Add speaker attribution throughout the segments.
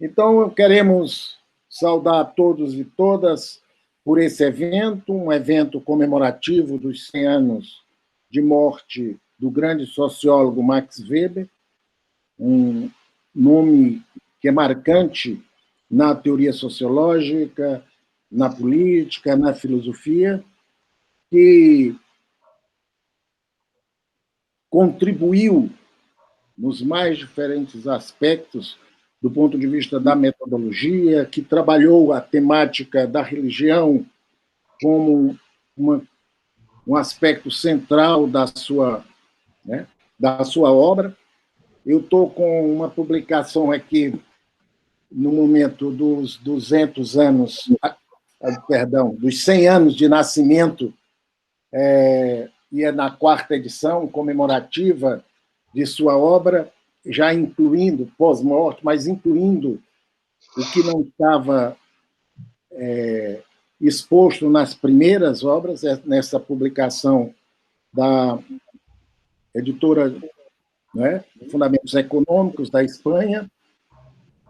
Speaker 1: Então, queremos saudar a todos e todas por esse evento, um evento comemorativo dos 100 anos de morte do grande sociólogo Max Weber, um nome que é marcante na teoria sociológica, na política, na filosofia, que contribuiu nos mais diferentes aspectos do ponto de vista da metodologia, que trabalhou a temática da religião como um aspecto central da sua obra. Eu estou com uma publicação aqui no momento dos 200 anos, dos 100 anos de nascimento, e é na 4ª edição comemorativa de sua obra, já incluindo pós-morte, mas incluindo o que não estava exposto nas primeiras obras, nessa publicação da editora, Fundamentos Econômicos, da Espanha.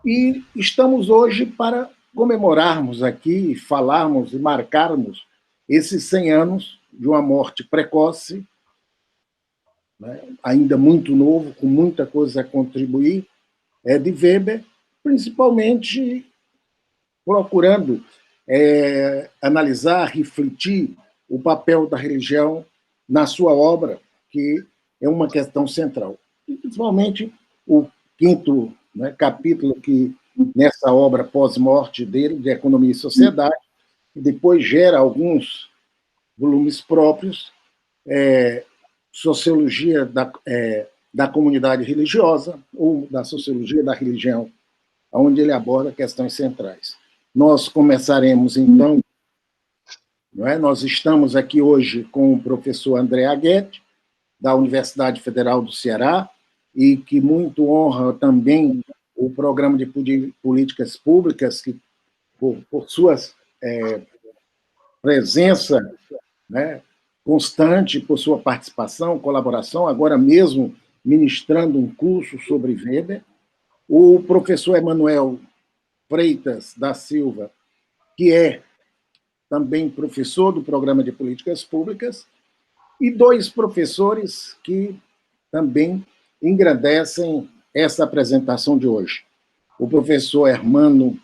Speaker 1: E estamos hoje para comemorarmos aqui, falarmos e marcarmos esses 100 anos de uma morte precoce, ainda muito novo, com muita coisa a contribuir, de Weber, principalmente procurando analisar, refletir o papel da religião na sua obra, que é uma questão central. E, principalmente, o 5º capítulo, que nessa obra pós-morte dele, de Economia e Sociedade, e depois gera alguns volumes próprios, Sociologia da Comunidade Religiosa, ou da Sociologia da Religião, onde ele aborda questões centrais. Nós começaremos, então, nós estamos aqui hoje com o professor André Aguete, da Universidade Federal do Ceará, e que muito honra também o Programa de Políticas Públicas, que, por sua presença constante, por sua participação, colaboração, agora mesmo ministrando um curso sobre Weber, o professor Emanuel Freitas da Silva, que é também professor do Programa de Políticas Públicas, e 2 professores que também engrandecem essa apresentação de hoje. O professor Hermano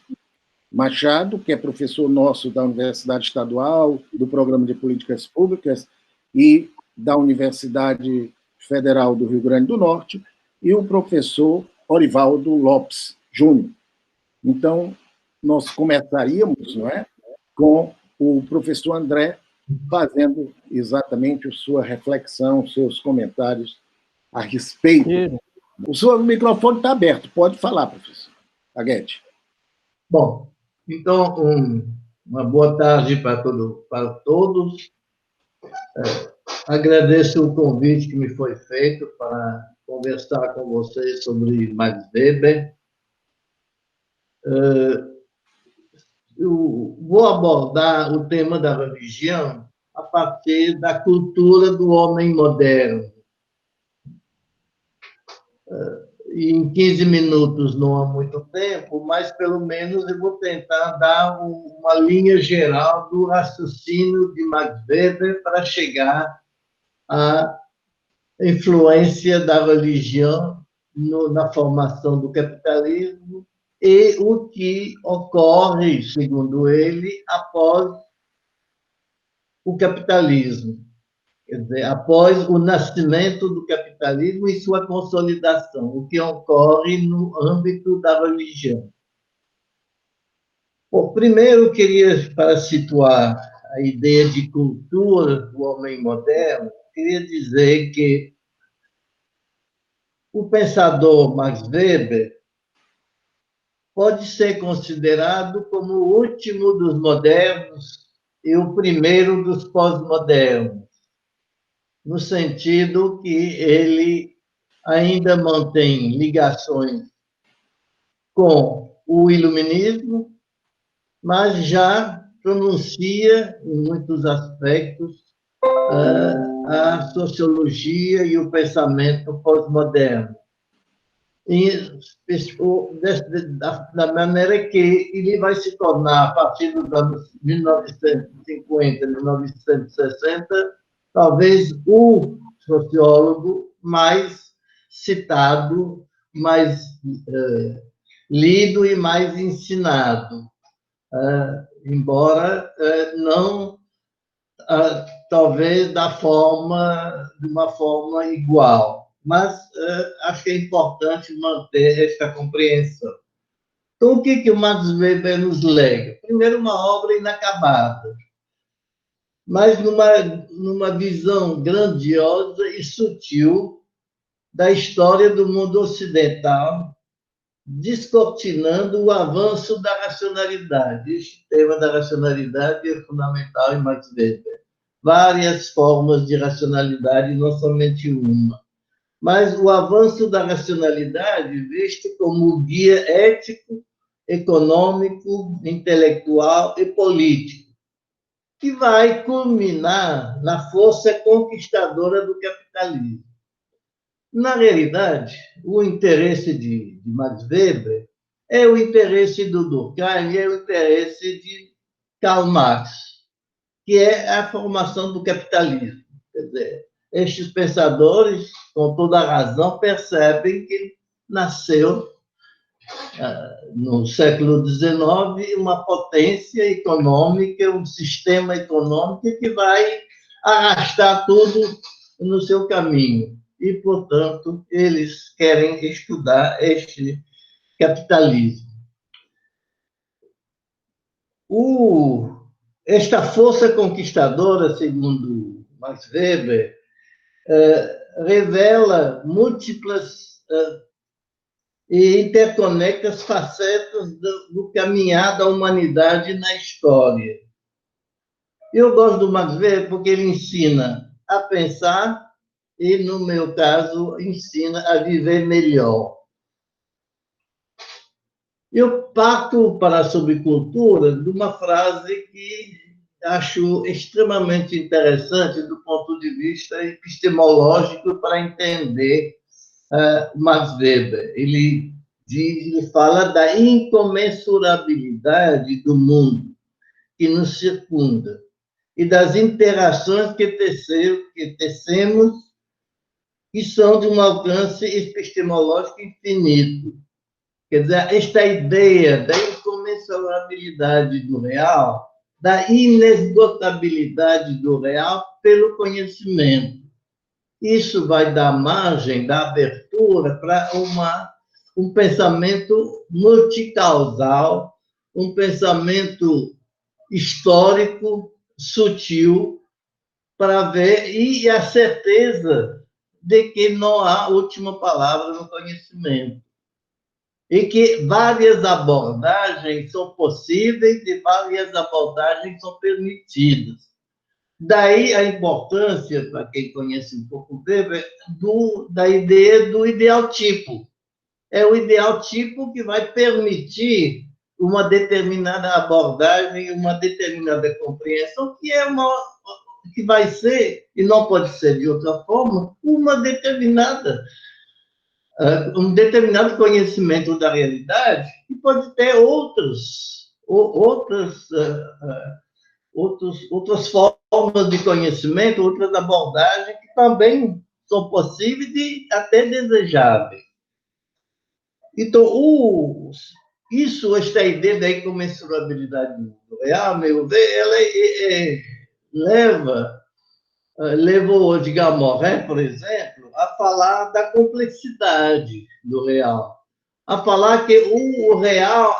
Speaker 1: Machado, que é professor nosso da Universidade Estadual, do Programa de Políticas Públicas e da Universidade Federal do Rio Grande do Norte, e o professor Orivaldo Lopes Júnior. Então, nós começaríamos com o professor André fazendo exatamente sua reflexão, seus comentários a respeito. O seu microfone está aberto, pode falar, professor Aguete.
Speaker 2: Bom, então, uma boa tarde para todos. Agradeço o convite que me foi feito para conversar com vocês sobre Max Weber. Eu vou abordar o tema da religião a partir da cultura do homem moderno. Em 15 minutos não há muito tempo, mas pelo menos eu vou tentar dar uma linha geral do raciocínio de Max Weber para chegar à influência da religião na formação do capitalismo e o que ocorre, segundo ele, após o capitalismo. Quer dizer, após o nascimento do capitalismo e sua consolidação, o que ocorre no âmbito da religião. Bom, primeiro, eu queria, para situar a ideia de cultura do homem moderno, queria dizer que o pensador Max Weber pode ser considerado como o último dos modernos e o primeiro dos pós-modernos, no sentido que ele ainda mantém ligações com o iluminismo, mas já pronuncia, em muitos aspectos, a sociologia e o pensamento pós-moderno. da maneira que ele vai se tornar, a partir dos anos 1950, 1960, talvez o sociólogo mais citado, mais lido e mais ensinado, embora não, talvez, de uma forma igual. Mas acho que é importante manter esta compreensão. Então, o que o Max Weber nos lega? Primeiro, uma obra inacabada, mas numa visão grandiosa e sutil da história do mundo ocidental, descortinando o avanço da racionalidade. Este tema da racionalidade é fundamental em Max Weber. Várias formas de racionalidade, não somente uma. Mas o avanço da racionalidade visto como guia ético, econômico, intelectual e político, que vai culminar na força conquistadora do capitalismo. Na realidade, o interesse de Max Weber é o interesse do Durkheim, é o interesse de Karl Marx, que é a formação do capitalismo. Quer dizer, estes pensadores, com toda a razão, percebem que nasceu, no século XIX, uma potência econômica, um sistema econômico que vai arrastar tudo no seu caminho. E, portanto, eles querem estudar este capitalismo. Esta força conquistadora, segundo Max Weber, revela múltiplas e interconecta as facetas do caminhar da humanidade na história. Eu gosto do Max Weber porque ele ensina a pensar e, no meu caso, ensina a viver melhor. Eu parto para a subcultura de uma frase que acho extremamente interessante do ponto de vista epistemológico para entender Max Weber. Ele fala da incomensurabilidade do mundo que nos circunda e das interações que tecemos, que são de um alcance epistemológico infinito. Quer dizer, esta ideia da incomensurabilidade do real, da inesgotabilidade do real pelo conhecimento. Isso vai dar margem, dar abertura para um pensamento multicausal, um pensamento histórico, sutil, para ver, e a certeza de que não há última palavra no conhecimento. E que várias abordagens são possíveis e várias abordagens são permitidas. Daí a importância, para quem conhece um pouco Weber, da ideia do ideal tipo. É o ideal tipo que vai permitir uma determinada abordagem, uma determinada compreensão, que vai ser, e não pode ser de outra forma, um determinado conhecimento da realidade, que pode ter outras formas de conhecimento, outras abordagens que também são possíveis e até desejáveis. Então, esta ideia da incomensurabilidade do real, meu ver, ela levou Edgar Morin, por exemplo, a falar da complexidade do real, a falar que o real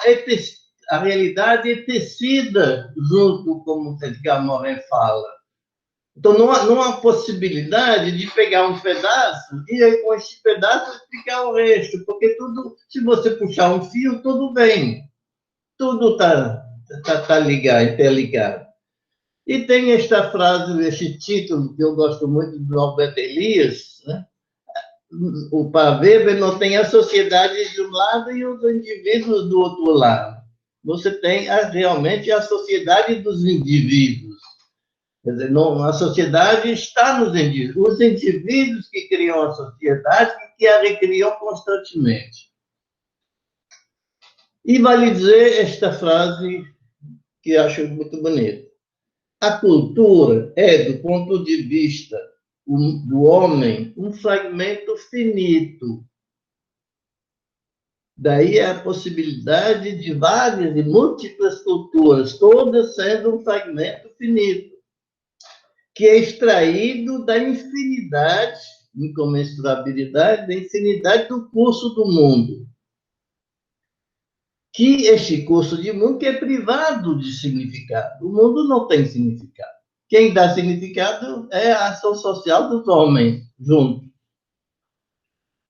Speaker 2: a realidade é tecida junto, como Edgar Morin fala. Então, não há possibilidade de pegar um pedaço e aí, com esse pedaço, explicar o resto, porque tudo, se você puxar um fio, tudo bem. Tudo está interligado. E tem esta frase, este título, que eu gosto muito, do Albert Elias, né? O Weber não tem a sociedade de um lado e os indivíduos do outro lado. Você tem realmente a sociedade dos indivíduos. Quer dizer, não, a sociedade está nos indivíduos. Os indivíduos que criam a sociedade e que a recriam constantemente. E vale dizer esta frase que eu acho muito bonita. A cultura é, do ponto de vista do homem, um fragmento finito. Daí a possibilidade de várias e múltiplas culturas, todas sendo um fragmento finito, que é extraído da infinidade, incomensurabilidade, da infinidade do curso do mundo. Que este curso de mundo que é privado de significado. O mundo não tem significado. Quem dá significado é a ação social dos homens juntos.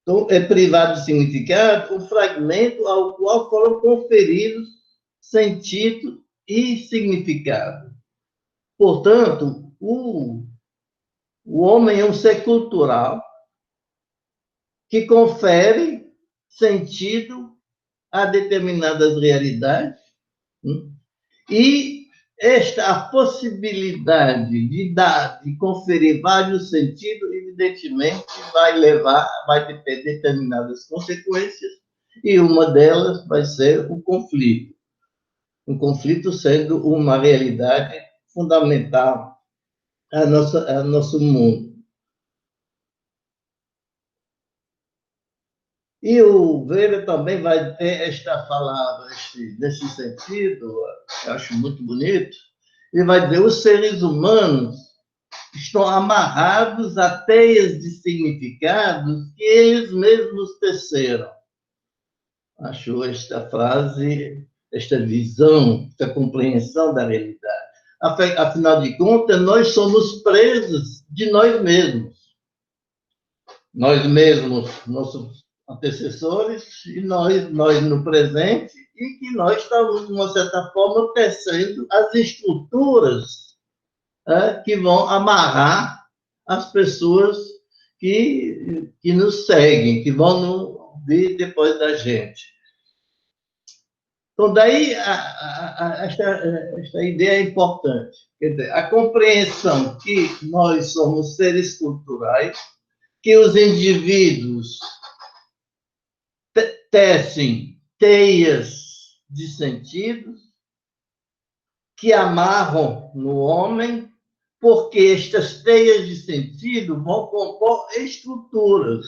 Speaker 2: Então, é privado de significado o fragmento ao qual foram conferidos sentido e significado. Portanto, o homem é um ser cultural que confere sentido a determinadas realidades e a possibilidade de conferir vários sentidos, evidentemente, vai ter determinadas consequências, e uma delas vai ser o conflito. O conflito sendo uma realidade fundamental a nosso mundo. E o Weber também vai ter esta palavra, nesse sentido, eu acho muito bonito, ele vai dizer, os seres humanos estão amarrados a teias de significados que eles mesmos teceram. Acho esta frase, esta visão, esta compreensão da realidade. Afinal de contas, nós somos presos de nós mesmos. Nós mesmos, nossos antecessores, e nós no presente, e que nós estamos, de uma certa forma, tecendo as estruturas que vão amarrar as pessoas que nos seguem, que vão vir depois da gente. Então, daí, esta ideia é importante. Quer dizer, a compreensão que nós somos seres culturais, que os indivíduos tecem teias de sentidos que amarram no homem, porque estas teias de sentido vão compor estruturas.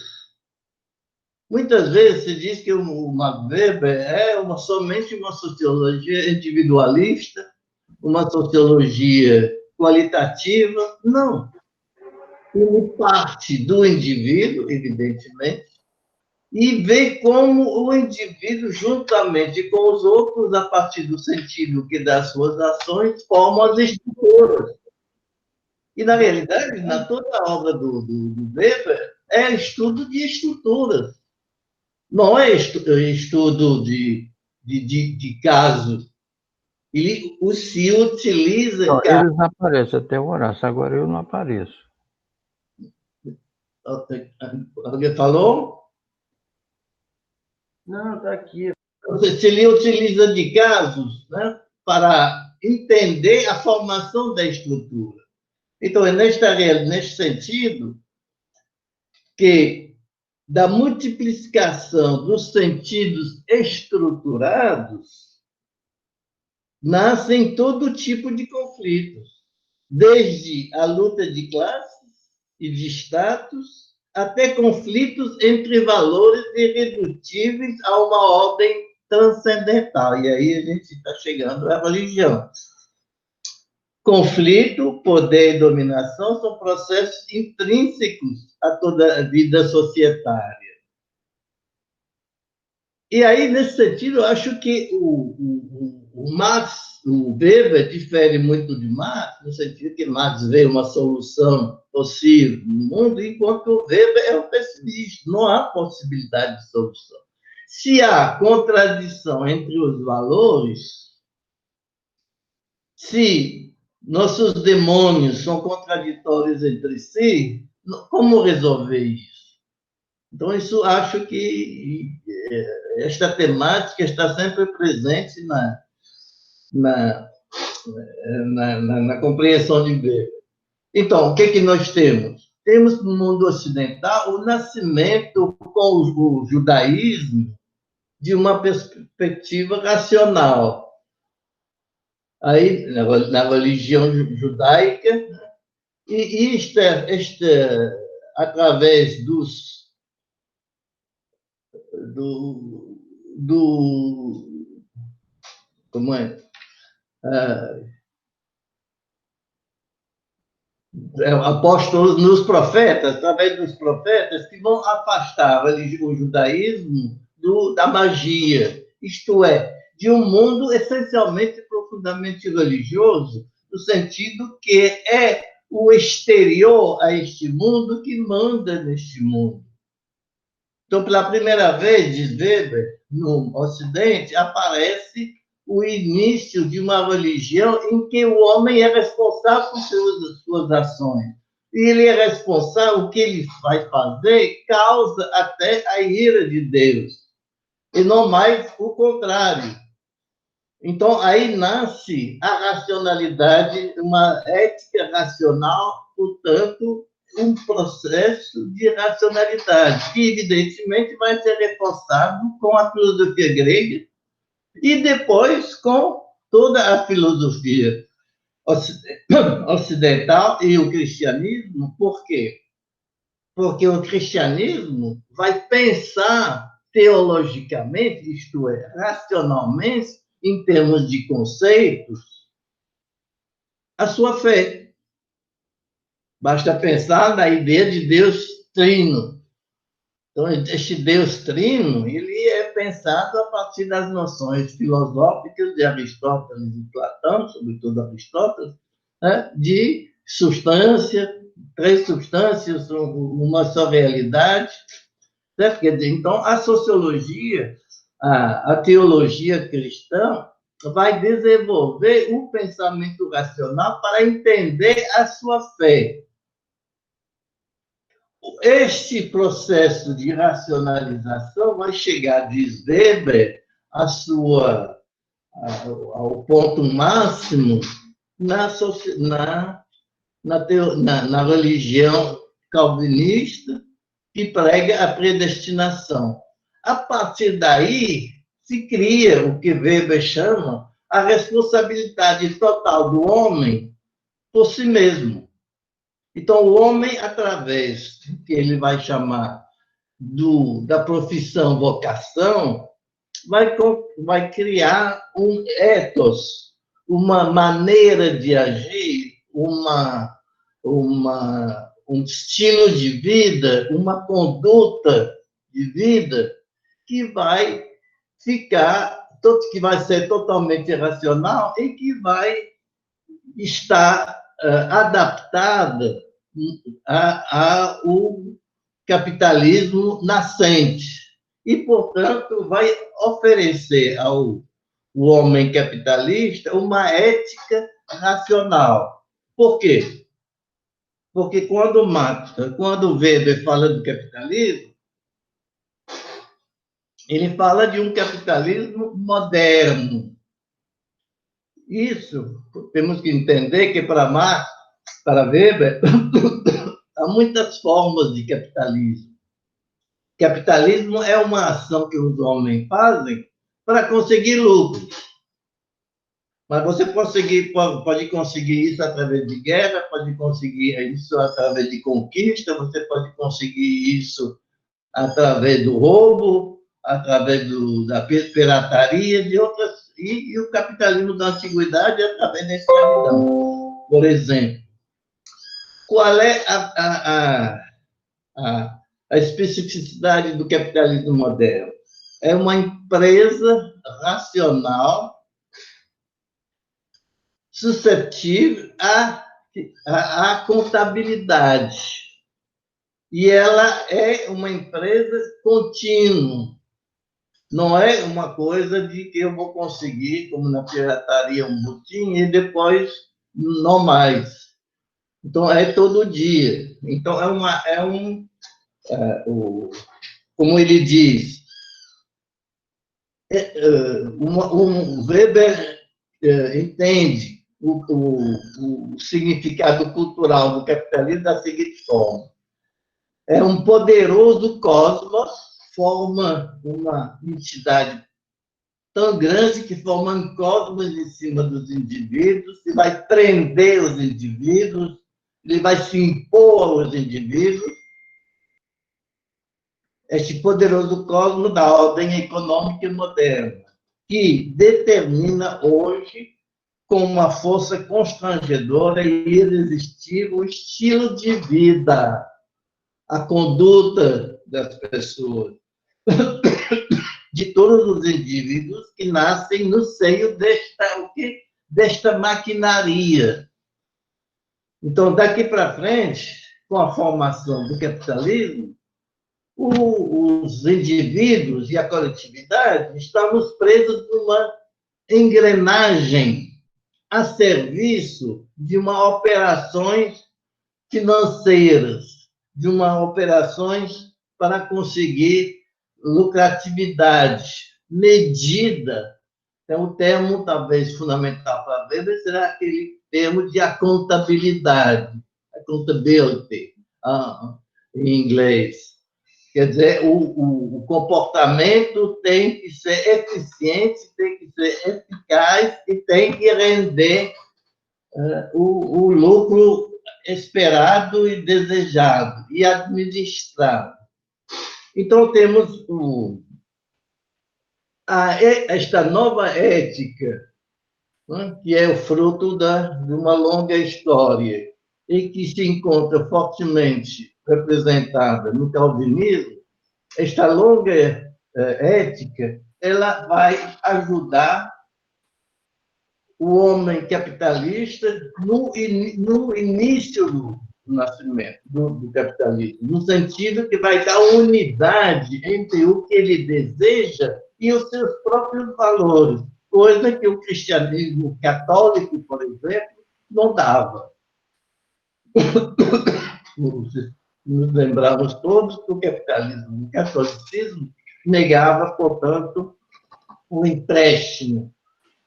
Speaker 2: Muitas vezes se diz que o Max Weber é somente uma sociologia individualista, uma sociologia qualitativa. Não. Ele parte do indivíduo, evidentemente, e vê como o indivíduo, juntamente com os outros, a partir do sentido que dá às suas ações, formam as estruturas. E, na realidade, toda a obra do Weber é estudo de estruturas. Não é estudo de casos. Ele se utiliza...
Speaker 3: Não, eles não aparecem até o Horácio, agora eu não apareço.
Speaker 2: Alguém falou?
Speaker 3: Não, está aqui.
Speaker 2: Se ele utiliza de casos, né, para entender a formação da estrutura. Então, é neste sentido que da multiplicação dos sentidos estruturados nascem todo tipo de conflitos, desde a luta de classes e de status, até conflitos entre valores irredutíveis a uma ordem transcendental. E aí a gente está chegando à religião. Conflito, poder e dominação são processos intrínsecos a toda a vida societária. E aí, nesse sentido, eu acho que o Weber difere muito de Marx, no sentido que Marx vê uma solução possível no mundo, enquanto o Weber é um pessimista. Não há possibilidade de solução. Se há contradição entre os valores, se nossos demônios são contraditórios entre si, como resolver isso? Então, isso acho que esta temática está sempre presente na compreensão de Weber. Então, o que nós temos? Temos no mundo ocidental o nascimento com o judaísmo de uma perspectiva racional. Aí, na religião judaica, e através como é? Apóstolos nos profetas, através dos profetas, que vão afastar o judaísmo da magia, isto é, de um mundo essencialmente profundamente religioso, no sentido que é o exterior a este mundo que manda neste mundo. Então, pela primeira vez, diz Weber, no Ocidente, aparece o início de uma religião em que o homem é responsável por suas ações. E ele é responsável, o que ele vai fazer causa até a ira de Deus, e não mais o contrário. Então, aí nasce a racionalidade, uma ética racional, portanto, um processo de racionalidade, que, evidentemente, vai ser reforçado com a filosofia grega e depois com toda a filosofia ocidental e o cristianismo. Por quê? Porque o cristianismo vai pensar teologicamente, isto é, racionalmente, em termos de conceitos, a sua fé. Basta pensar na ideia de Deus trino. Então, este Deus trino, ele é pensado a partir das noções filosóficas de Aristóteles e Platão, sobretudo Aristóteles, né, de substância, três substâncias, uma só realidade. Certo? Quer dizer, então, a sociologia, a teologia cristã, vai desenvolver o pensamento racional para entender a sua fé. Este processo de racionalização vai chegar, diz Weber, ao ponto máximo na religião calvinista, que prega a predestinação. A partir daí, se cria o que Weber chama a responsabilidade total do homem por si mesmo. Então, o homem, através do que ele vai chamar da profissão, vocação, vai criar um ethos, uma maneira de agir, um estilo de vida, uma conduta de vida que vai ser totalmente racional e que vai estar adaptada ao capitalismo nascente e, portanto, vai oferecer ao homem capitalista uma ética racional. Por quê? Porque quando Weber fala do capitalismo, ele fala de um capitalismo moderno. Isso, temos que entender que para Marx, para Weber, há muitas formas de capitalismo. Capitalismo é uma ação que os homens fazem para conseguir lucros. Mas você pode conseguir isso através de guerra, pode conseguir isso através de conquista, você pode conseguir isso através do roubo, através da pirataria, de outras, e o capitalismo da antiguidade através da escravidão, por exemplo. Qual é a especificidade do capitalismo moderno? É uma empresa racional suscetível à contabilidade. E ela é uma empresa contínua. Não é uma coisa de que eu vou conseguir, como na pirataria, um botim e depois não mais. Então, é todo dia. Então, como ele diz, Weber entende o significado cultural do capitalismo da seguinte forma: é um poderoso cosmos, forma uma entidade tão grande que forma um cosmos em cima dos indivíduos, e vai prender os indivíduos, ele vai se impor aos indivíduos. Este poderoso cosmos da ordem econômica e moderna, que determina hoje, com uma força constrangedora e irresistível, o estilo de vida, a conduta das pessoas, de todos os indivíduos que nascem no seio desta maquinaria. Então, daqui para frente, com a formação do capitalismo, os indivíduos e a coletividade estamos presos numa engrenagem a serviço de uma operações financeiras, de uma operações para conseguir lucratividade medida. Então, o termo talvez fundamental para Weber será aquele termo de accountability, em inglês. Quer dizer, o comportamento tem que ser eficiente, tem que ser eficaz e tem que render o lucro esperado e desejado e administrado. Então, temos esta nova ética, né, que é o fruto de uma longa história e que se encontra fortemente representada no calvinismo. Esta longa ética, ela vai ajudar o homem capitalista no início do nascimento do capitalismo, no sentido que vai dar unidade entre o que ele deseja e os seus próprios valores, coisa que o cristianismo católico, por exemplo, não dava. Nos lembramos todos que o capitalismo, o catolicismo, negava, portanto, o empréstimo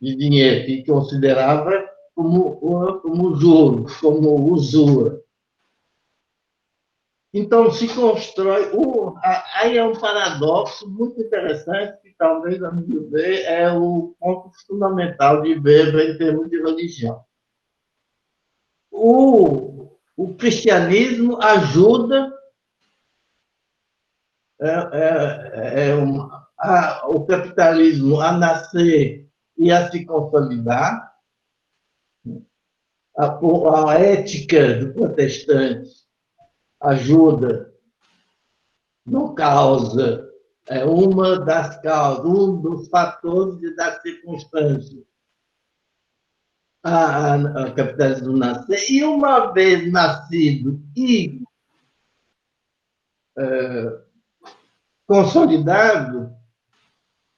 Speaker 2: de dinheiro, que considerava como juros, como usura. Então, se constrói... Aí é um paradoxo muito interessante, que talvez, a meu ver, é o ponto fundamental de Weber em termos de religião. O cristianismo ajuda o capitalismo a nascer e a se consolidar. A ética do protestante ajuda, não causa, é uma das causas, um dos fatores e das circunstâncias a capitalismo nascer. E uma vez nascido e consolidado,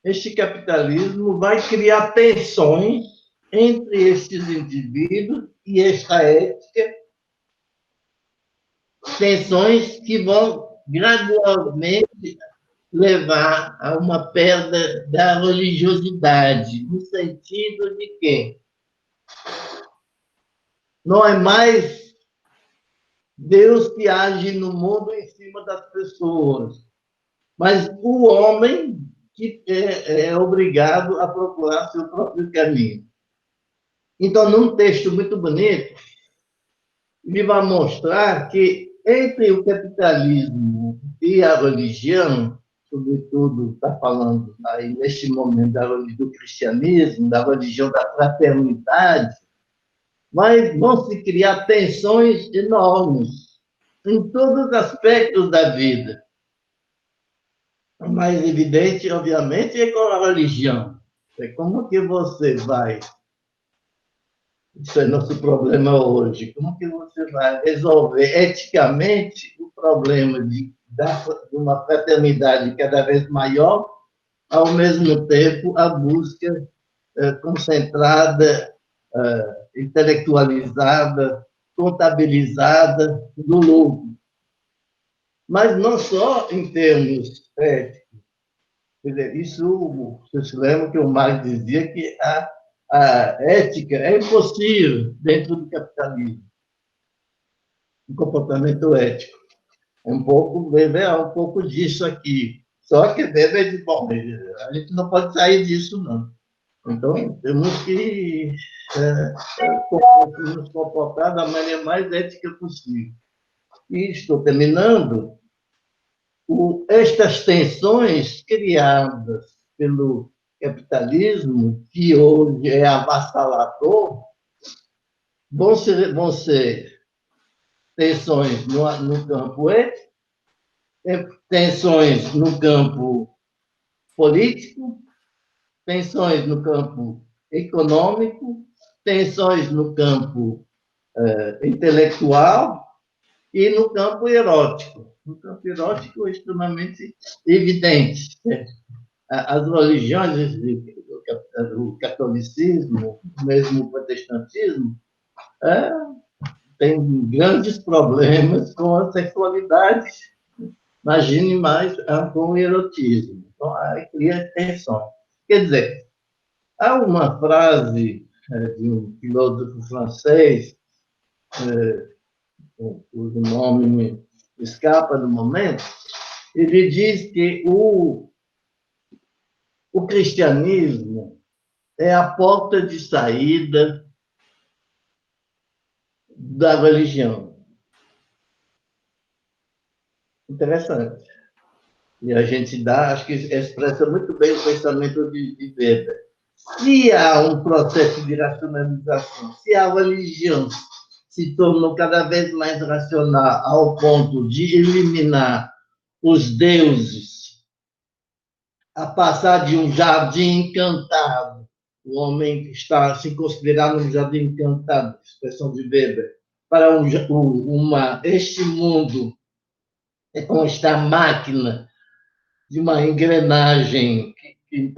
Speaker 2: este capitalismo vai criar tensões entre estes indivíduos e esta ética, tensões que vão gradualmente levar a uma perda da religiosidade, no sentido de que não é mais Deus que age no mundo em cima das pessoas, mas o homem que é obrigado a procurar seu próprio caminho. Então, num texto muito bonito, ele vai mostrar que entre o capitalismo e a religião, sobretudo está falando aí neste momento do cristianismo, da religião da fraternidade, vão se criar tensões enormes em todos os aspectos da vida. O mais evidente, obviamente, é com a religião. É como que você vai... Isso é nosso problema hoje. Como que você vai resolver eticamente o problema de uma fraternidade cada vez maior, ao mesmo tempo a busca concentrada, intelectualizada, contabilizada do lucro? Mas não só em termos éticos. Quer dizer, isso, você se lembra que o Marx dizia que a ética é impossível dentro do capitalismo. O comportamento ético. Weber é um pouco disso aqui. Só que Weber diz, bom, a gente não pode sair disso, não. Então, temos que nos comportar da maneira mais ética possível. E estou terminando. Estas tensões criadas pelo capitalismo, que hoje é avassalador, vão ser tensões no campo ético, tensões no campo político, tensões no campo econômico, tensões no campo intelectual e no campo erótico. No campo erótico, extremamente evidente. As religiões, o catolicismo, mesmo o protestantismo, tem grandes problemas com a sexualidade. Imagine mais com o erotismo. Então, aí cria tensão. Quer dizer, há uma frase de um filósofo francês, cujo nome me escapa no momento, ele diz que o cristianismo é a porta de saída da religião. Interessante. E a gente acho que expressa muito bem o pensamento de Weber. Se há um processo de racionalização, se a religião se tornou cada vez mais racional ao ponto de eliminar os deuses, a passar de um jardim encantado, o homem está se considerando um jardim encantado, expressão de Weber, para este mundo onde está a máquina de uma engrenagem que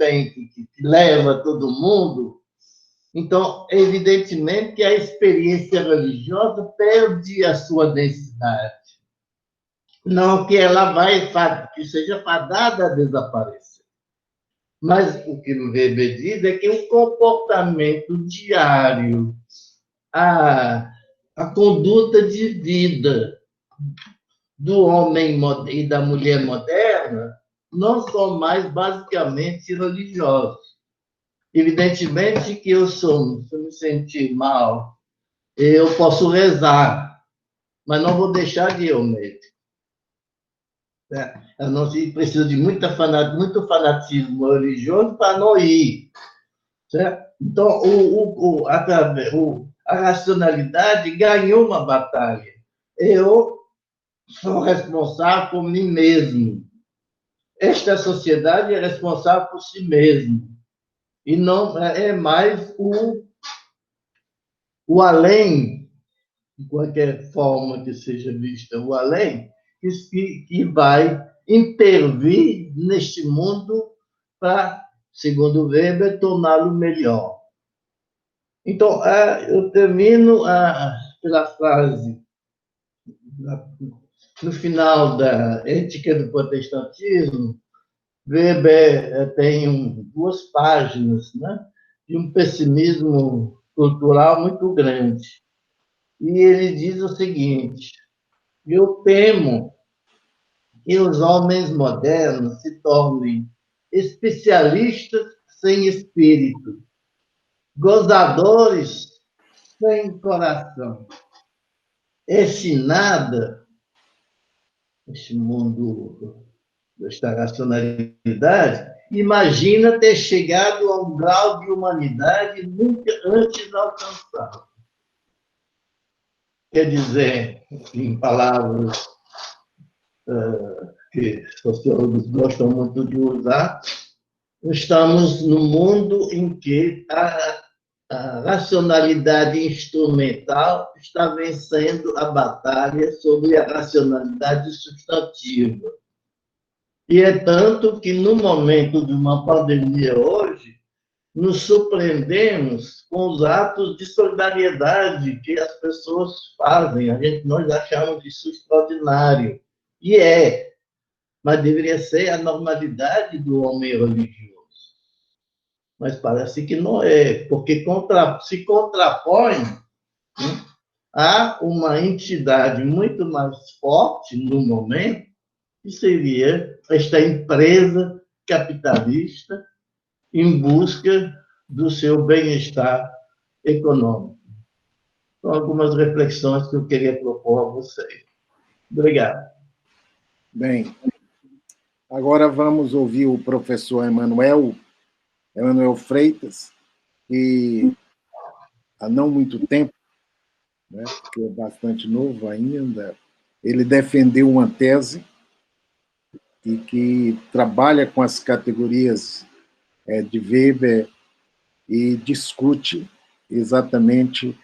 Speaker 2: leva todo mundo. Então, evidentemente que a experiência religiosa perde a sua densidade. Não que ela que seja fadada a desaparecer. Mas o que o Weber diz é que o comportamento diário, a conduta de vida do homem e da mulher moderna não são mais basicamente religiosos. Evidentemente que se eu me sentir mal, eu posso rezar, mas não vou deixar de ir ao médico. Eu não preciso de muito fanatismo religioso para não ir. Certo? Então, a racionalidade ganhou uma batalha. Eu sou responsável por mim mesmo. Esta sociedade é responsável por si mesma. E não é mais o além, de qualquer forma que seja vista, o além, que vai intervir neste mundo para, segundo Weber, torná-lo melhor. Então, eu termino pela frase, no final da Ética do Protestantismo, Weber tem 2 páginas, né, de um pessimismo cultural muito grande. E ele diz o seguinte: eu temo que os homens modernos se tornem especialistas sem espírito, gozadores sem coração. Esse nada, esse mundo desta racionalidade, imagina ter chegado a um grau de humanidade nunca antes alcançado. Quer dizer, em palavras que sociólogos gostam muito de usar, estamos num mundo em que a racionalidade instrumental está vencendo a batalha sobre a racionalidade substantiva. E é tanto que, no momento de uma pandemia hoje, nos surpreendemos com os atos de solidariedade que as pessoas fazem. Nós achamos isso extraordinário. E mas deveria ser a normalidade do homem religioso. mas parece que não é, porque se contrapõe, né, a uma entidade muito mais forte no momento, que seria esta empresa capitalista em busca do seu bem-estar econômico. São algumas reflexões que eu queria propor a vocês. Obrigado.
Speaker 1: Bem, agora vamos ouvir o professor Emanuel Freitas, que há não muito tempo, né, porque é bastante novo ainda, ele defendeu uma tese e que trabalha com as categorias de Weber e discute exatamente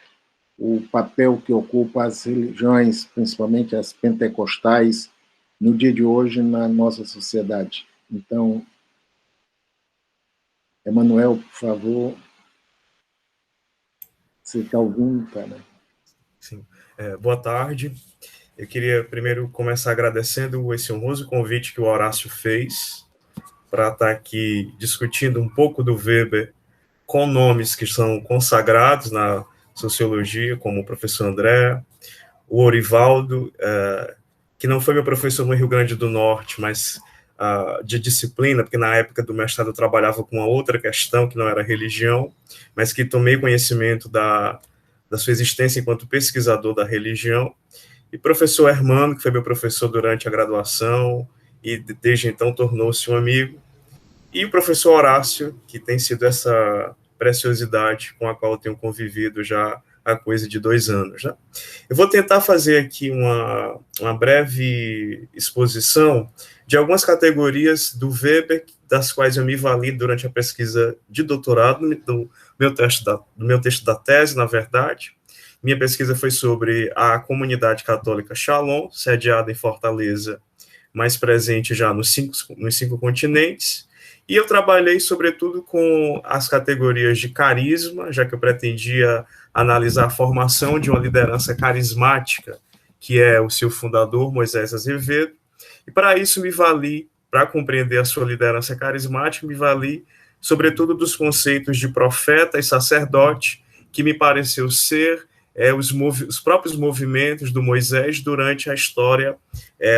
Speaker 1: o papel que ocupam as religiões, principalmente as pentecostais, no dia de hoje na nossa sociedade. Então, Emanuel, por favor, você está ouvindo, cara?
Speaker 4: Sim. Boa tarde. Eu queria primeiro começar agradecendo esse honroso convite que o Horácio fez para estar aqui discutindo um pouco do Weber com nomes que são consagrados na sociologia, como o professor André, o Orivaldo, que não foi meu professor no Rio Grande do Norte, mas de disciplina, porque na época do mestrado eu trabalhava com uma outra questão, que não era religião, mas que tomei conhecimento da sua existência enquanto pesquisador da religião, e professor Hermano, que foi meu professor durante a graduação, e desde então tornou-se um amigo, e o professor Horácio, que tem sido essa preciosidade com a qual eu tenho convivido já há coisa de 2 anos. Né? Eu vou tentar fazer aqui uma breve exposição de algumas categorias do Weber, das quais eu me vali durante a pesquisa de doutorado, do meu texto da tese, na verdade. Minha pesquisa foi sobre a comunidade católica Shalom, sediada em Fortaleza, mas presente já nos 5 continentes. E eu trabalhei, sobretudo, com as categorias de carisma, já que eu pretendia analisar a formação de uma liderança carismática, que é o seu fundador, Moisés Azevedo. E para isso me vali, para compreender a sua liderança carismática, me vali, sobretudo, dos conceitos de profeta e sacerdote, que me pareceu ser os próprios movimentos do Moisés durante a história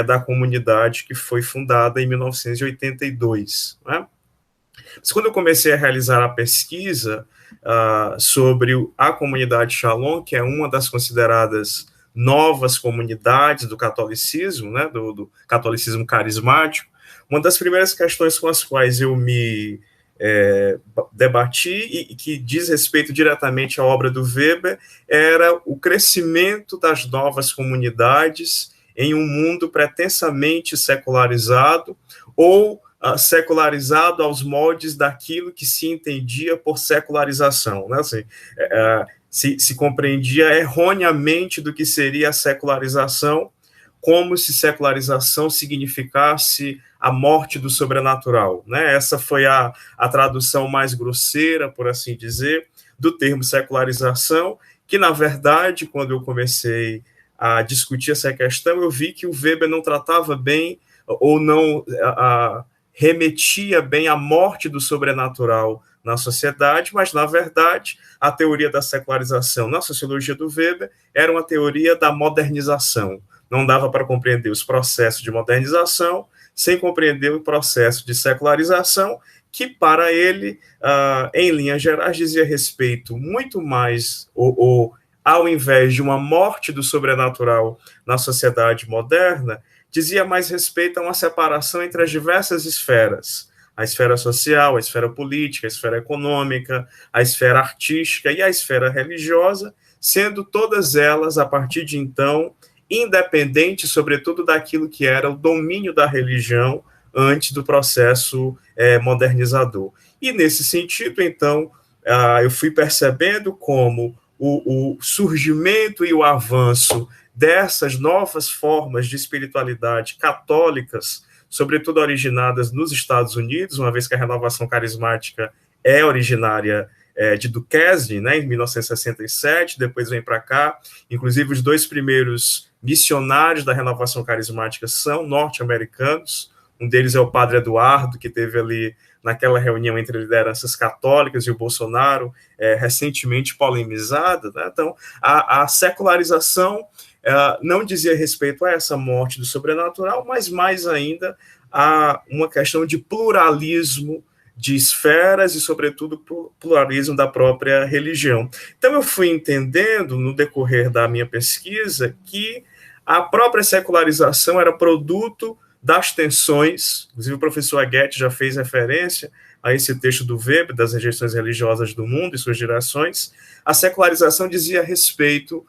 Speaker 4: da comunidade que foi fundada em 1982. Né? Mas quando eu comecei a realizar a pesquisa sobre a comunidade Shalom, que é uma das consideradas novas comunidades do catolicismo, né, do catolicismo carismático, uma das primeiras questões com as quais eu me debati e que diz respeito diretamente à obra do Weber era o crescimento das novas comunidades em um mundo pretensamente secularizado ou secularizado aos moldes daquilo que se entendia por secularização, né? Assim, se compreendia erroneamente do que seria a secularização, como se secularização significasse a morte do sobrenatural, né? Essa foi a tradução mais grosseira, por assim dizer, do termo secularização, que, na verdade, quando eu comecei a discutir essa questão, eu vi que o Weber não tratava bem ou não remetia bem à morte do sobrenatural na sociedade, mas, na verdade, a teoria da secularização na sociologia do Weber era uma teoria da modernização. Não dava para compreender os processos de modernização sem compreender o processo de secularização, que, para ele, em linhas gerais, dizia respeito muito mais, ao invés de uma morte do sobrenatural na sociedade moderna, dizia mais respeito a uma separação entre as diversas esferas, a esfera social, a esfera política, a esfera econômica, a esfera artística e a esfera religiosa, sendo todas elas, a partir de então, independentes, sobretudo, daquilo que era o domínio da religião antes do processo modernizador. E, nesse sentido, então, eu fui percebendo como o surgimento e o avanço dessas novas formas de espiritualidade católicas, sobretudo originadas nos Estados Unidos, uma vez que a renovação carismática é originária de Duquesne, né, em 1967, depois vem para cá. Inclusive, os 2 primeiros missionários da renovação carismática são norte-americanos. Um deles é o padre Eduardo, que teve ali naquela reunião entre lideranças católicas e o Bolsonaro, recentemente polemizada, né? Então, a secularização não dizia respeito a essa morte do sobrenatural, mas mais ainda a uma questão de pluralismo de esferas e, sobretudo, pluralismo da própria religião. Então, eu fui entendendo, no decorrer da minha pesquisa, que a própria secularização era produto das tensões, inclusive o professor Aguete já fez referência a esse texto do Weber, das rejeições religiosas do mundo e suas gerações. A secularização dizia respeito,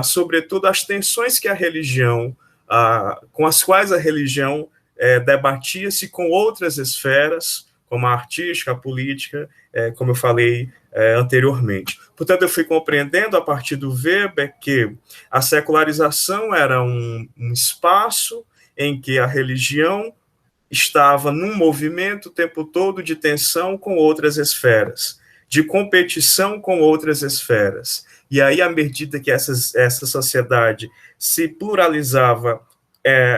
Speaker 4: sobretudo, às tensões que a religião, com as quais a religião debatia-se com outras esferas, como a artística, a política, como eu falei anteriormente. Portanto, eu fui compreendendo, a partir do Weber, que a secularização era um espaço em que a religião estava num movimento o tempo todo de tensão com outras esferas, de competição com outras esferas. E aí, à medida que essa sociedade se pluralizava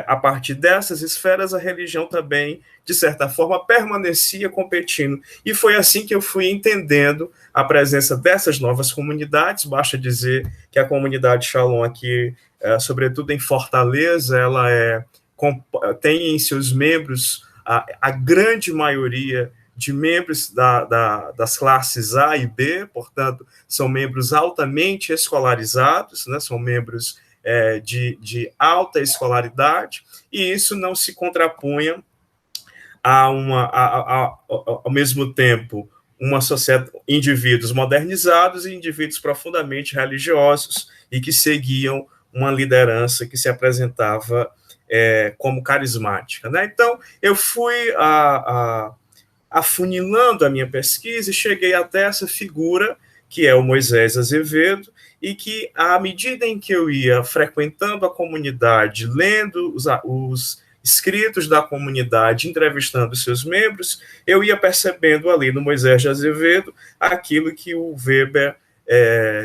Speaker 4: a partir dessas esferas, a religião também, de certa forma, permanecia competindo. E foi assim que eu fui entendendo a presença dessas novas comunidades. Basta dizer que a comunidade Shalom aqui, sobretudo em Fortaleza, ela tem em seus membros a grande maioria de membros das classes A e B, portanto, são membros altamente escolarizados, né, são membros de alta escolaridade, e isso não se contrapunha ao mesmo tempo, uma sociedade, indivíduos modernizados e indivíduos profundamente religiosos e que seguiam uma liderança que se apresentava como carismática, né? Então, eu fui afunilando a minha pesquisa e cheguei até essa figura, que é o Moisés Azevedo, e que, à medida em que eu ia frequentando a comunidade, lendo os escritos da comunidade, entrevistando seus membros, eu ia percebendo ali no Moisés de Azevedo aquilo que o Weber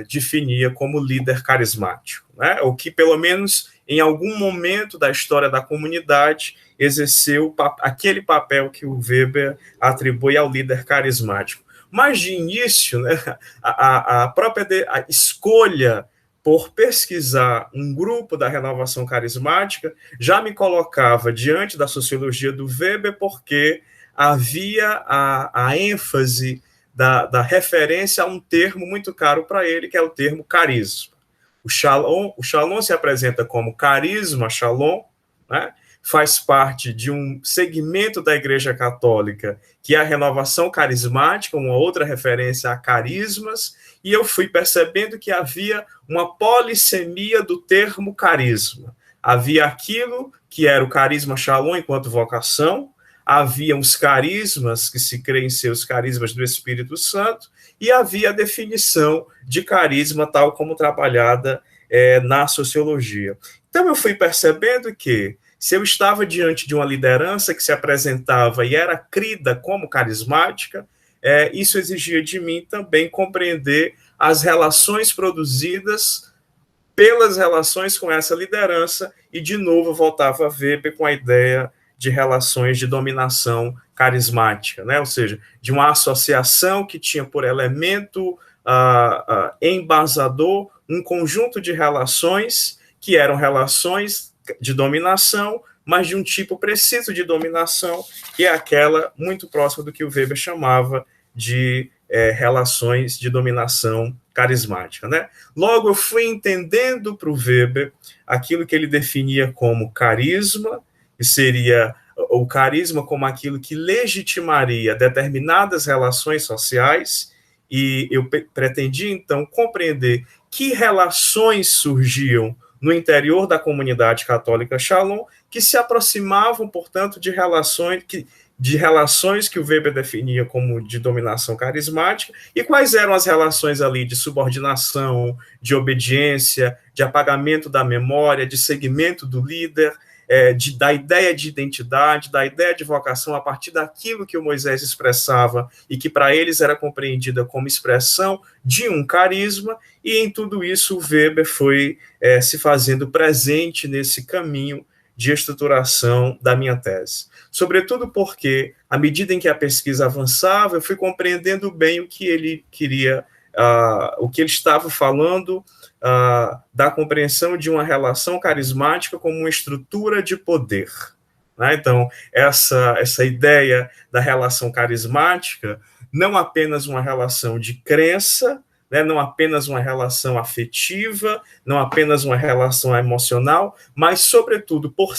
Speaker 4: definia como líder carismático, né? O que, pelo menos, em algum momento da história da comunidade, exerceu aquele papel que o Weber atribui ao líder carismático. Mas, de início, né, a própria escolha por pesquisar um grupo da renovação carismática já me colocava diante da sociologia do Weber, porque havia a ênfase da referência a um termo muito caro para ele, que é o termo carisma. O Shalom se apresenta como carisma Shalom, né? Faz parte de um segmento da Igreja Católica, que é a renovação carismática, uma outra referência a carismas, e eu fui percebendo que havia uma polissemia do termo carisma. Havia aquilo que era o carisma Shalom enquanto vocação, havia os carismas, que se creem ser os carismas do Espírito Santo, e havia a definição de carisma tal como trabalhada na sociologia. Então eu fui percebendo que, se eu estava diante de uma liderança que se apresentava e era crida como carismática, isso exigia de mim também compreender as relações produzidas pelas relações com essa liderança, e de novo voltava a Weber com a ideia de relações de dominação carismática, né? Ou seja, de uma associação que tinha por elemento embasador um conjunto de relações que eram relações de dominação, mas de um tipo preciso de dominação, que é aquela muito próxima do que o Weber chamava de relações de dominação carismática, né? Logo, eu fui entendendo para o Weber aquilo que ele definia como carisma, que seria o carisma como aquilo que legitimaria determinadas relações sociais, e eu pretendi, então, compreender que relações surgiam no interior da comunidade católica Shalom, que se aproximavam, portanto, de relações que o Weber definia como de dominação carismática, e quais eram as relações ali de subordinação, de obediência, de apagamento da memória, de seguimento do líder, da ideia de identidade, da ideia de vocação a partir daquilo que o Moisés expressava e que para eles era compreendida como expressão de um carisma, e em tudo isso o Weber foi se fazendo presente nesse caminho de estruturação da minha tese. Sobretudo porque, à medida em que a pesquisa avançava, eu fui compreendendo bem o que ele queria, o que ele estava falando, da compreensão de uma relação carismática como uma estrutura de poder. Né? Então, essa ideia da relação carismática, não apenas uma relação de crença, né, não apenas uma relação afetiva, não apenas uma relação emocional, mas, sobretudo, por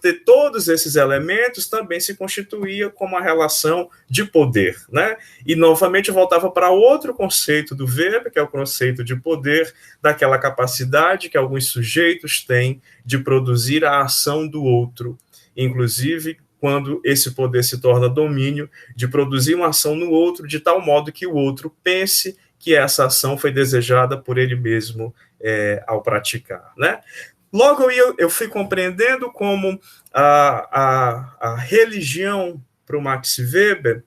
Speaker 4: ter todos esses elementos, também se constituía como uma relação de poder. Né? E, novamente, eu voltava para outro conceito do Weber, que é o conceito de poder, daquela capacidade que alguns sujeitos têm de produzir a ação do outro, inclusive quando esse poder se torna domínio, de produzir uma ação no outro, de tal modo que o outro pense que essa ação foi desejada por ele mesmo ao praticar. Né? Logo, eu fui compreendendo como a religião, para o Max Weber,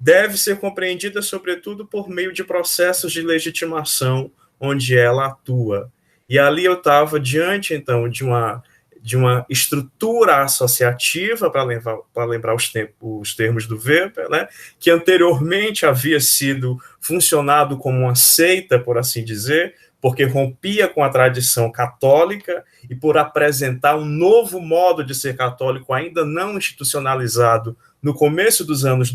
Speaker 4: deve ser compreendida, sobretudo, por meio de processos de legitimação, onde ela atua. E ali eu estava diante, então, de uma estrutura associativa, para lembrar os termos do Weber, né, que anteriormente havia sido funcionado como uma seita, por assim dizer, porque rompia com a tradição católica e por apresentar um novo modo de ser católico ainda não institucionalizado no começo dos anos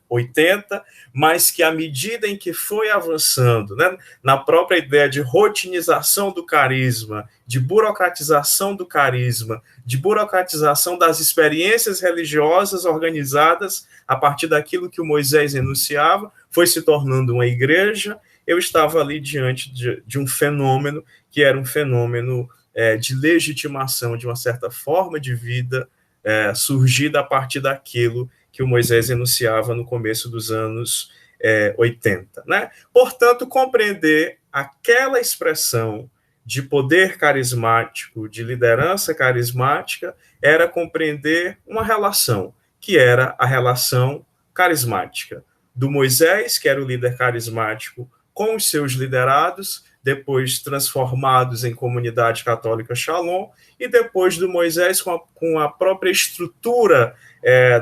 Speaker 4: 80, mas que à medida em que foi avançando, né, na própria ideia de rotinização do carisma, de burocratização do carisma, de burocratização das experiências religiosas organizadas a partir daquilo que o Moisés enunciava, foi se tornando uma igreja. Eu estava ali diante de um fenômeno que era um fenômeno de legitimação de uma certa forma de vida surgida a partir daquilo que o Moisés enunciava no começo dos anos 80. Né? Portanto, compreender aquela expressão de poder carismático, de liderança carismática, era compreender uma relação, que era a relação carismática do Moisés, que era o líder carismático, com os seus liderados, depois transformados em comunidade católica Shalom, e depois do Moisés com a própria estrutura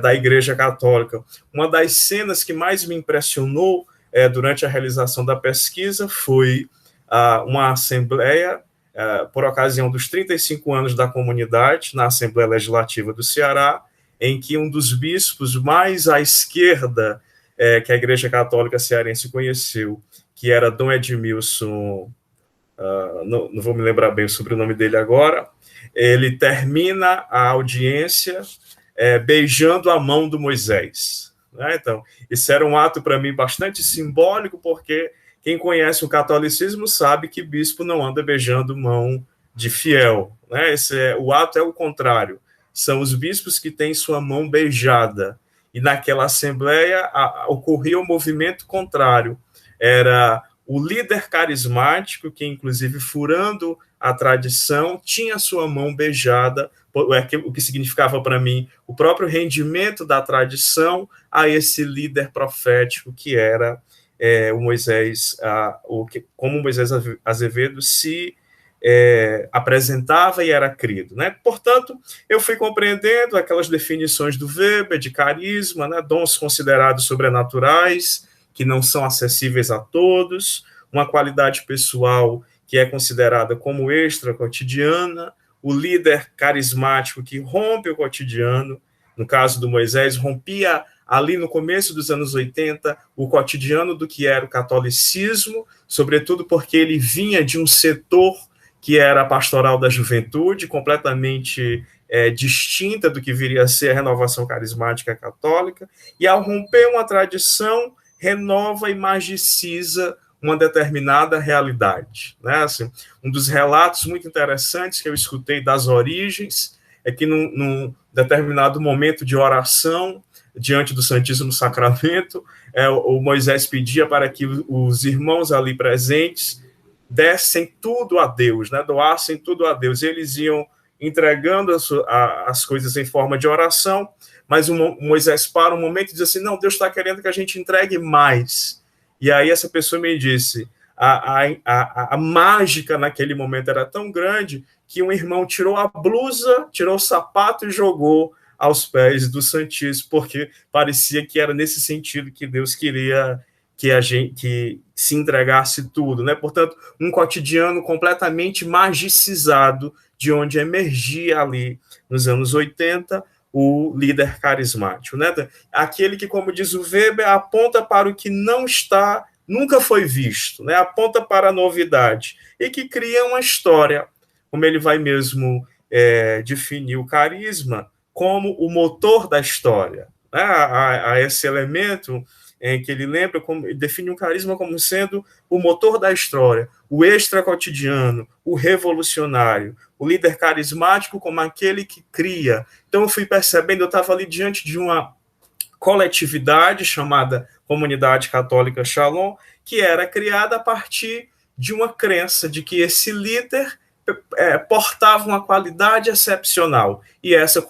Speaker 4: da Igreja Católica. Uma das cenas que mais me impressionou durante a realização da pesquisa foi uma assembleia, por ocasião dos 35 anos da comunidade, na Assembleia Legislativa do Ceará, em que um dos bispos mais à esquerda que a Igreja Católica cearense conheceu, que era Dom Edmilson, não vou me lembrar bem o sobrenome dele agora, ele termina a audiência beijando a mão do Moisés. Né? Então, isso era um ato para mim bastante simbólico, porque quem conhece o catolicismo sabe que bispo não anda beijando mão de fiel. Né? O ato é o contrário. São os bispos que têm sua mão beijada. E naquela assembleia ocorria um movimento contrário. Era o líder carismático, que inclusive furando a tradição, tinha sua mão beijada, o que significava para mim o próprio rendimento da tradição a esse líder profético que era o Moisés, como Moisés Azevedo se apresentava e era crido. Né? Portanto, eu fui compreendendo aquelas definições do Weber de carisma, né? Dons considerados sobrenaturais, que não são acessíveis a todos, uma qualidade pessoal que é considerada como extra cotidiana, o líder carismático que rompe o cotidiano, no caso do Moisés, rompia ali no começo dos anos 80 o cotidiano do que era o catolicismo, sobretudo porque ele vinha de um setor que era a pastoral da juventude, completamente distinta do que viria a ser a renovação carismática católica, e ao romper uma tradição, renova e magiciza uma determinada realidade. Né? Assim, um dos relatos muito interessantes que eu escutei das origens é que num determinado momento de oração, diante do Santíssimo Sacramento, o Moisés pedia para que os irmãos ali presentes dessem tudo a Deus, né? Doassem tudo a Deus. Eles iam entregando as coisas em forma de oração, mas o Moisés para um momento e diz assim, não, Deus está querendo que a gente entregue mais. E aí essa pessoa me disse, a mágica naquele momento era tão grande que um irmão tirou a blusa, tirou o sapato e jogou aos pés do Santíssimo, porque parecia que era nesse sentido que Deus queria que a gente que se entregasse tudo, né? Portanto, um cotidiano completamente magicizado, de onde emergia ali nos anos 80 o líder carismático, né? Aquele que, como diz o Weber, aponta para o que não está, nunca foi visto, né? Aponta para a novidade e que cria uma história, como ele vai mesmo definir o carisma como o motor da história, né? A esse elemento em que ele lembra, define o carisma como sendo o motor da história, o extra-cotidiano, o revolucionário, o líder carismático como aquele que cria. Então eu fui percebendo, eu estava ali diante de uma coletividade chamada Comunidade Católica Shalom, que era criada a partir de uma crença de que esse líder portava uma qualidade excepcional, e essa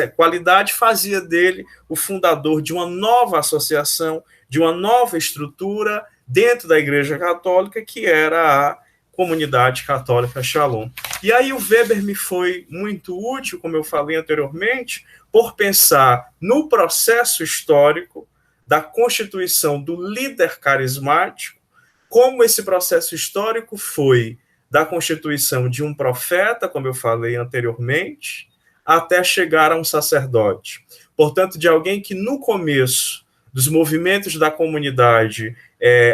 Speaker 4: qualidade fazia dele o fundador de uma nova associação, de uma nova estrutura dentro da Igreja Católica, que era a Comunidade Católica Shalom. E aí o Weber me foi muito útil, como eu falei anteriormente, por pensar no processo histórico da constituição do líder carismático, como esse processo histórico foi da constituição de um profeta, como eu falei anteriormente, até chegar a um sacerdote. Portanto, de alguém que no começo dos movimentos da comunidade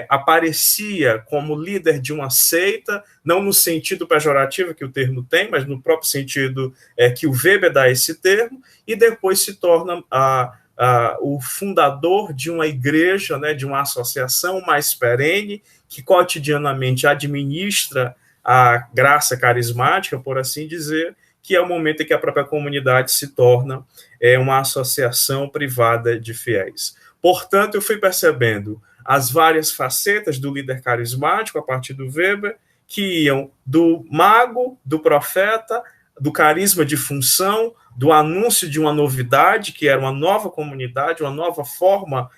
Speaker 4: aparecia como líder de uma seita, não no sentido pejorativo que o termo tem, mas no próprio sentido que o Weber dá esse termo, e depois se torna o fundador de uma igreja, né, de uma associação mais perene, que cotidianamente administra a graça carismática, por assim dizer, que é o momento em que a própria comunidade se torna uma associação privada de fiéis. Portanto, eu fui percebendo as várias facetas do líder carismático a partir do Weber, que iam do mago, do profeta, do carisma de função, do anúncio de uma novidade, que era uma nova comunidade, uma nova forma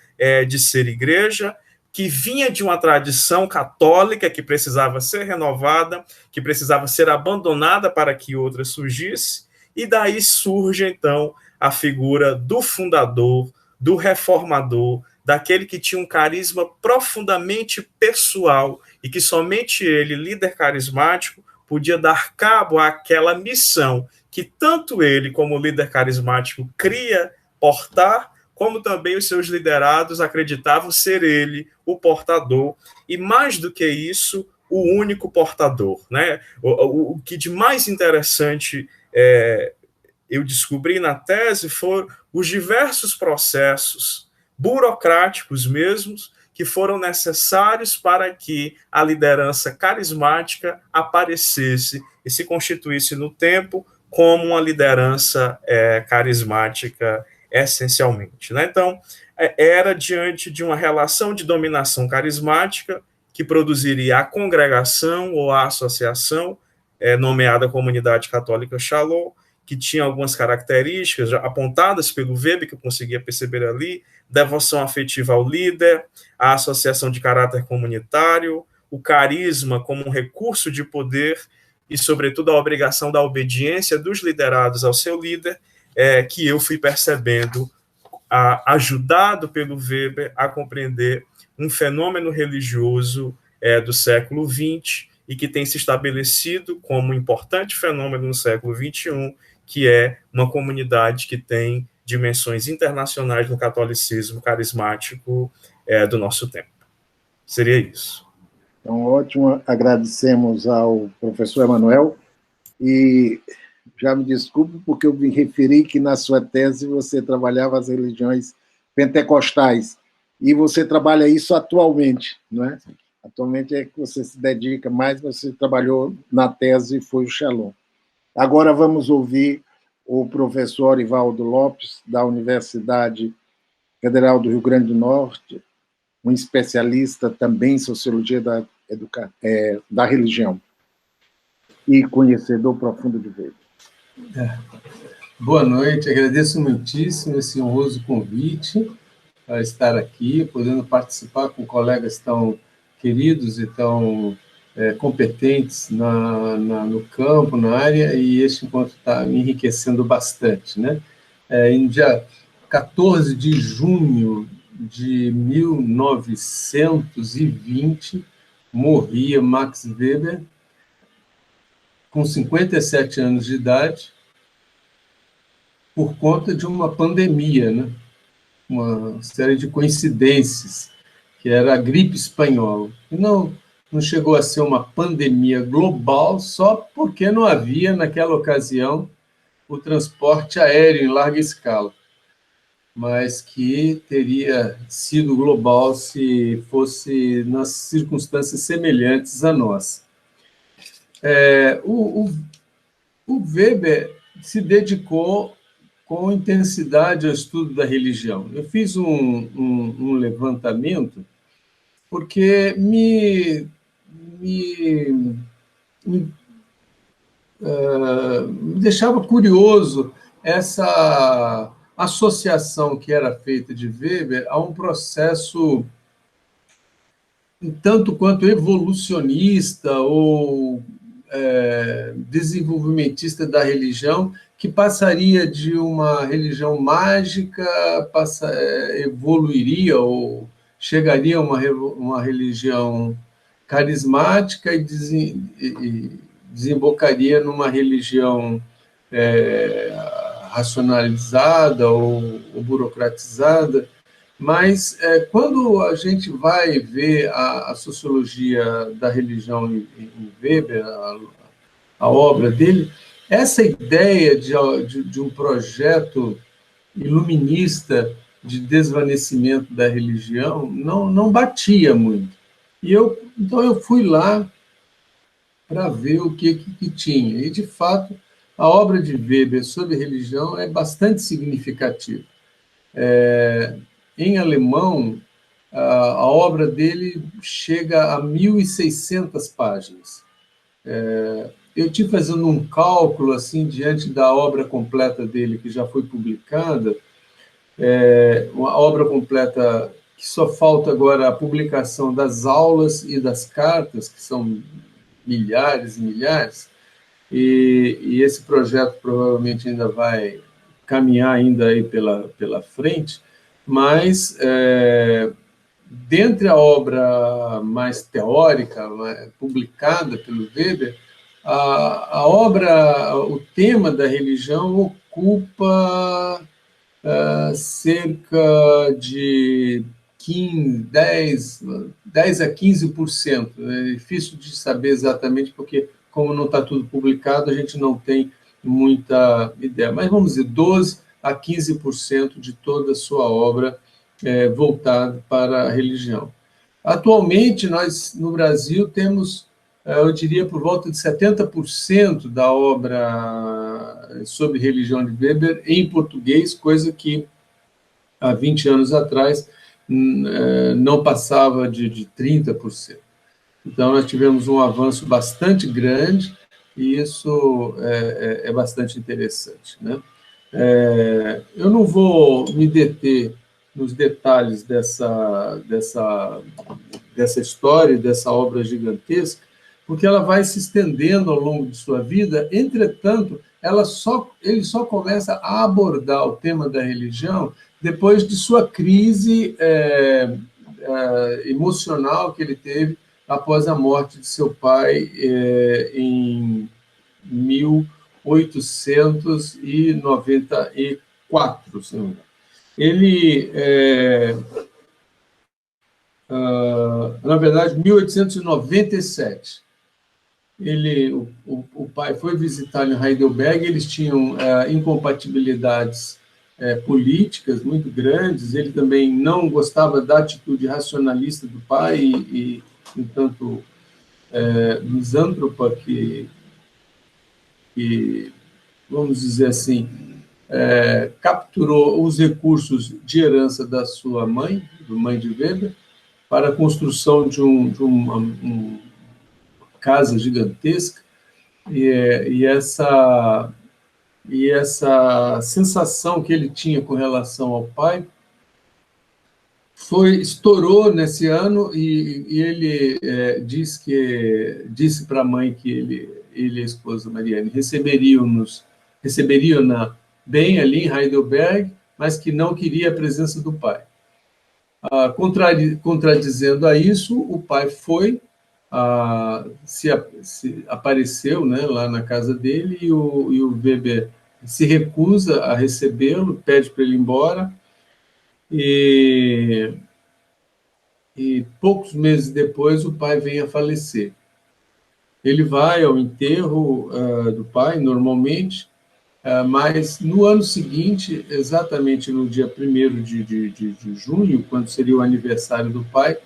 Speaker 4: de ser igreja, que vinha de uma tradição católica que precisava ser renovada, que precisava ser abandonada para que outra surgisse, e daí surge, então, a figura do fundador, do reformador, daquele que tinha um carisma profundamente pessoal e que somente ele, líder carismático, podia dar cabo àquela missão que tanto ele, como líder carismático, cria portar, como também os seus liderados acreditavam ser ele o portador, e mais do que isso, o único portador, né? O que de mais interessante eu descobri na tese foram os diversos processos burocráticos mesmos que foram necessários para que a liderança carismática aparecesse e se constituísse no tempo como uma liderança carismática essencialmente, né? Então, era diante de uma relação de dominação carismática que produziria a congregação ou a associação, nomeada Comunidade Católica Shalom, que tinha algumas características apontadas pelo Weber, que eu conseguia perceber ali: devoção afetiva ao líder, a associação de caráter comunitário, o carisma como um recurso de poder e, sobretudo, a obrigação da obediência dos liderados ao seu líder, que eu fui percebendo, ajudado pelo Weber a compreender um fenômeno religioso do século XX e que tem se estabelecido como um importante fenômeno no século XXI, que é uma comunidade que tem dimensões internacionais no catolicismo carismático do nosso tempo. Seria isso.
Speaker 1: Então, ótimo. Agradecemos ao professor Emanuel e já me desculpo porque eu me referi que na sua tese você trabalhava as religiões pentecostais e você trabalha isso atualmente, não é? Atualmente é que você se dedica mais, você trabalhou na tese e foi o Shalom. Agora vamos ouvir o professor Ivaldo Lopes, da Universidade Federal do Rio Grande do Norte, um especialista também em sociologia da religião e conhecedor profundo de Weber.
Speaker 5: Boa noite, agradeço muitíssimo esse honroso convite para estar aqui, podendo participar com colegas tão queridos e tão competentes no campo, na área, e este encontro está me enriquecendo bastante, né? Em dia 14 de junho de 1920, morria Max Weber, com 57 anos de idade, por conta de uma pandemia, né? Uma série de coincidências, que era a gripe espanhola. E não chegou a ser uma pandemia global só porque não havia, naquela ocasião, o transporte aéreo em larga escala, mas que teria sido global se fosse nas circunstâncias semelhantes à nossa. O Weber se dedicou com intensidade ao estudo da religião. Eu fiz um levantamento porque me deixava curioso essa associação que era feita de Weber a um processo um tanto quanto evolucionista ou desenvolvimentista da religião, que passaria de uma religião mágica, evoluiria ou chegaria a uma religião carismática e desembocaria numa religião racionalizada ou burocratizada. Mas quando a gente vai ver a sociologia da religião em Weber, a obra dele, essa ideia de um projeto iluminista de desvanecimento da religião não batia muito. Então eu fui lá para ver o que tinha. E, de fato, a obra de Weber sobre religião é bastante significativa. Em alemão, a obra dele chega a 1.600 páginas. Eu estive fazendo um cálculo, assim, diante da obra completa dele, que já foi publicada, uma obra completa que só falta agora a publicação das aulas e das cartas, que são milhares e milhares, e esse projeto provavelmente ainda vai caminhar ainda aí pela frente, mas dentre a obra mais teórica, publicada pelo Weber, a obra, o tema da religião ocupa cerca de 10 a 15%. É difícil de saber exatamente, porque, como não está tudo publicado, a gente não tem muita ideia. Mas vamos dizer, 12 a 15% de toda a sua obra voltada para a religião. Atualmente, nós, no Brasil, temos, eu diria, por volta de 70% da obra sobre religião de Weber em português, coisa que há 20 anos atrás não passava de 30%. Então, nós tivemos um avanço bastante grande e isso é bastante interessante, né? Eu não vou me deter nos detalhes dessa história, dessa obra gigantesca, porque ela vai se estendendo ao longo de sua vida. Entretanto, ele só começa a abordar o tema da religião depois de sua crise emocional que ele teve após a morte de seu pai em 1894, se não me engano. Ele, na verdade, 1897. O pai foi visitar em Heidelberg, eles tinham incompatibilidades políticas muito grandes, ele também não gostava da atitude racionalista do pai e entanto, misântropa que, vamos dizer assim, capturou os recursos de herança da sua mãe, do mãe de Weber, para a construção de uma casa gigantesca, e essa sensação que ele tinha com relação ao pai estourou nesse ano e ele disse para a mãe que ele e a esposa Mariane receberiam-na bem ali em Heidelberg, mas que não queria a presença do pai. Contradizendo a isso, o pai apareceu, né, lá na casa dele e o Weber se recusa a recebê-lo, pede para ele ir embora, e poucos meses depois o pai vem a falecer. Ele vai ao enterro do pai, normalmente, mas no ano seguinte, exatamente no dia 1º de junho, quando seria o aniversário do pai,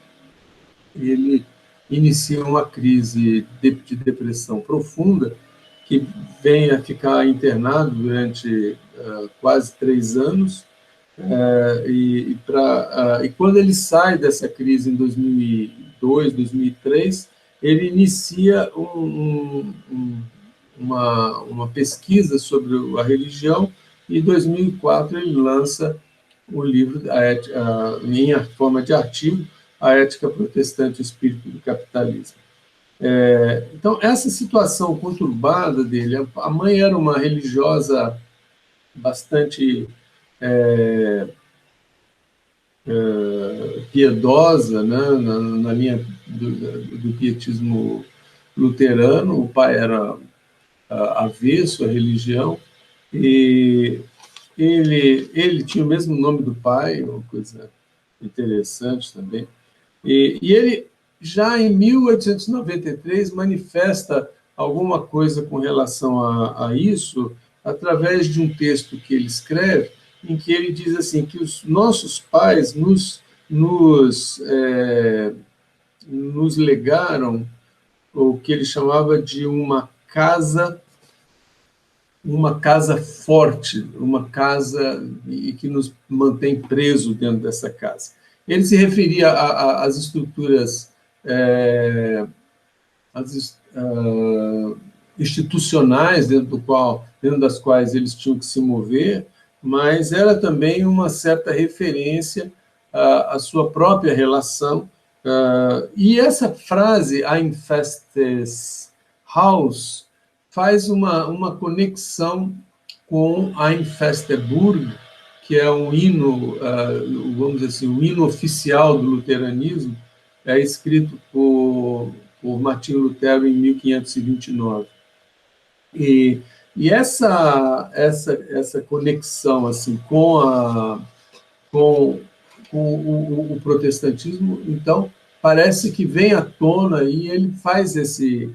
Speaker 5: ele inicia uma crise de depressão profunda, que vem a ficar internado durante quase 3 anos, e quando ele sai dessa crise em 2002, 2003, ele inicia uma pesquisa sobre a religião, e em 2004 ele lança o livro, em forma de artigo, A Ética Protestante e o Espírito do Capitalismo. Então, essa situação conturbada dele, a mãe era uma religiosa bastante piedosa, né, na linha do pietismo luterano, o pai era avesso à religião, e ele tinha o mesmo nome do pai, uma coisa interessante também, e ele, já em 1893, manifesta alguma coisa com relação a isso, através de um texto que ele escreve, em que ele diz assim, que os nossos pais nos legaram o que ele chamava de uma casa forte, uma casa que nos mantém presos dentro dessa casa. Ele se referia às estruturas institucionais dentro das quais eles tinham que se mover, mas era também uma certa referência à sua própria relação. E essa frase, Ein festes Haus, faz uma conexão com Ein feste Burg, que é um hino, vamos dizer assim, um hino oficial do luteranismo, escrito por Martinho Lutero em 1529. E essa conexão assim com o protestantismo, então, parece que vem à tona, e ele faz esse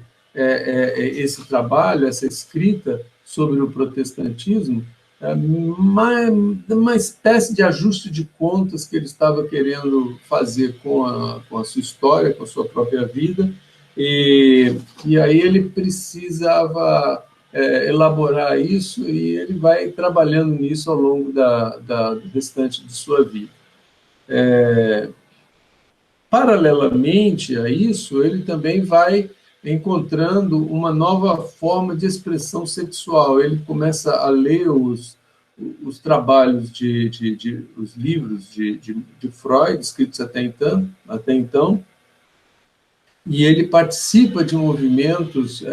Speaker 5: trabalho, essa escrita sobre o protestantismo, uma espécie de ajuste de contas que ele estava querendo fazer com a sua história, com a sua própria vida, e aí ele precisava elaborar isso, e ele vai trabalhando nisso ao longo do restante de sua vida. Paralelamente a isso, ele também vai encontrando uma nova forma de expressão sexual. Ele começa a ler os trabalhos os livros de Freud, escritos até então, e ele participa de movimentos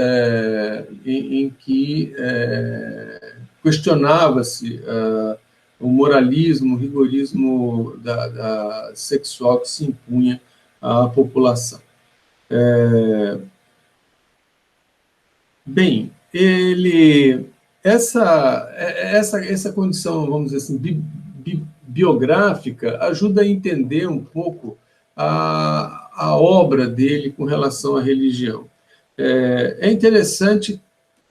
Speaker 5: em que questionava-se o moralismo, o rigorismo sexual que se impunha à população. Bem, essa condição, vamos dizer assim, biográfica, ajuda a entender um pouco a obra dele com relação à religião. É interessante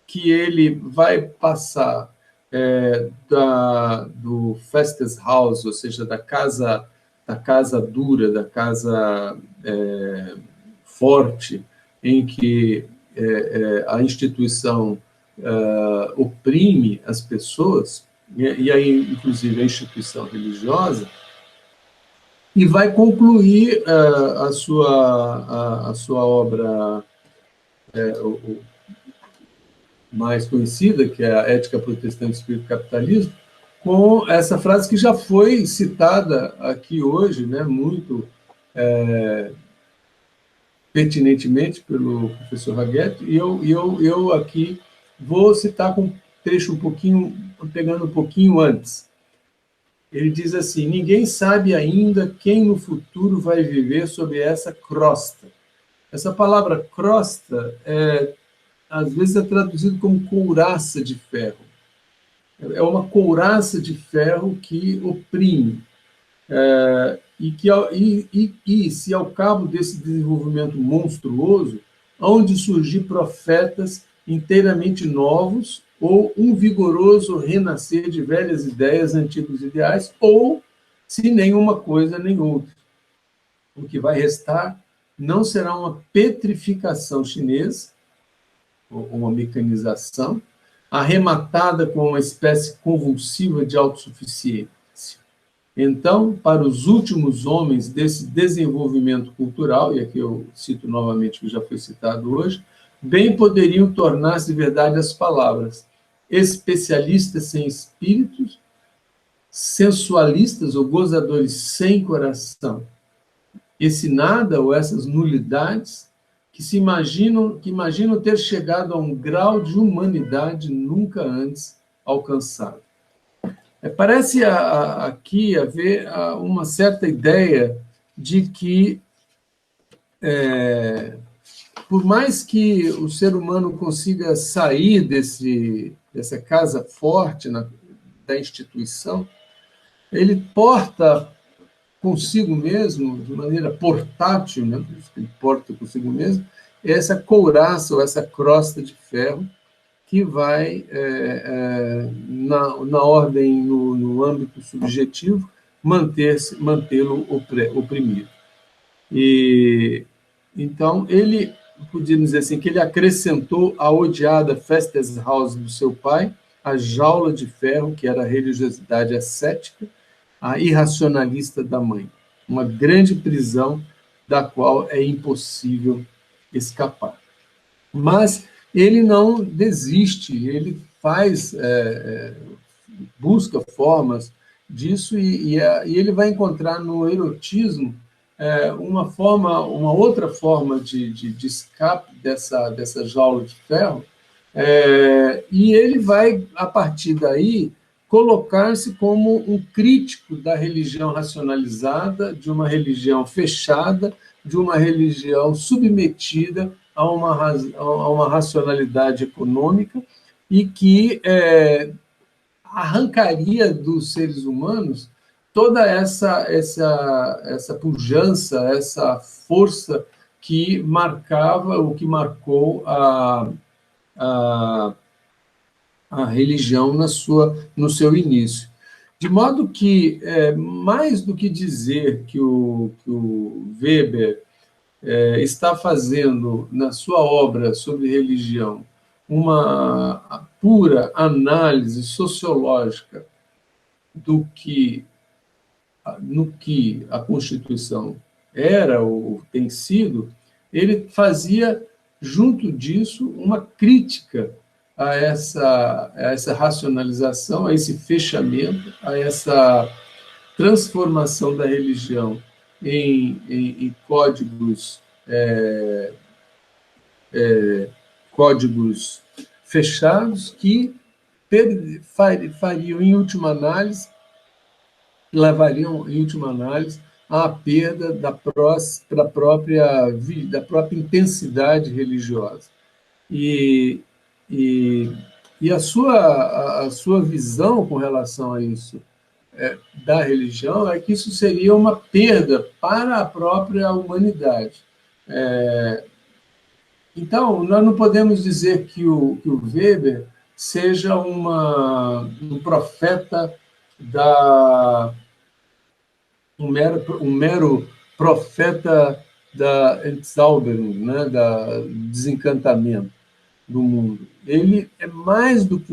Speaker 5: que ele vai passar do Festeshaus, ou seja, da casa dura, da casa forte, em que a instituição oprime as pessoas, e aí, inclusive, a instituição religiosa, e vai concluir a sua obra mais conhecida, que é a Ética Protestante e o Espírito do Capitalismo, com essa frase que já foi citada aqui hoje, né, muito pertinentemente pelo professor Ragueto, e eu aqui vou citar com um trecho um pouquinho, pegando um pouquinho antes. Ele diz assim: ninguém sabe ainda quem no futuro vai viver sob essa crosta. Essa palavra crosta, às vezes é traduzido como couraça de ferro. É uma couraça de ferro que oprime. E se ao cabo desse desenvolvimento monstruoso, hão de surgir profetas inteiramente novos, ou um vigoroso renascer de velhas ideias, antigos ideais, ou se nenhuma coisa nem outra. O que vai restar não será uma petrificação chinesa, ou uma mecanização, arrematada com uma espécie convulsiva de autossuficiência. Então, para os últimos homens desse desenvolvimento cultural, e aqui eu cito novamente o que já foi citado hoje, bem poderiam tornar-se verdade as palavras: especialistas sem espíritos, sensualistas ou gozadores sem coração. Esse nada ou essas nulidades que imaginam ter chegado a um grau de humanidade nunca antes alcançado. Parece aqui haver uma certa ideia de que, por mais que o ser humano consiga sair dessa casa forte da instituição, ele porta consigo mesmo, de maneira portátil, né? Ele porta consigo mesmo, essa couraça ou essa crosta de ferro que vai, na ordem, no âmbito subjetivo, mantê-lo oprimido. E, então, ele, podíamos dizer assim, que ele acrescentou à odiada Festeshaus do seu pai a jaula de ferro, que era a religiosidade ascética, a irracionalista da mãe. Uma grande prisão da qual é impossível escapar. Mas ele não desiste, ele busca formas disso e ele vai encontrar no erotismo uma outra forma de escape dessa jaula de ferro, e ele vai, a partir daí, colocar-se como um crítico da religião racionalizada, de uma religião fechada, de uma religião submetida a uma racionalidade econômica e que arrancaria dos seres humanos toda essa pujança, essa força que marcou a religião no seu início. De modo que, mais do que dizer que o Weber está fazendo, na sua obra sobre religião, uma pura análise sociológica no que a Constituição era ou tem sido, ele fazia, junto disso, uma crítica a essa racionalização, a esse fechamento, a essa transformação da religião em códigos fechados que levariam, em última análise, à perda da própria intensidade religiosa. E a sua visão com relação a isso, da religião, é que isso seria uma perda para a própria humanidade. Então, nós não podemos dizer que o Weber seja um profeta um mero profeta da Entzauberung, né, da desencantamento do mundo. Ele é mais do que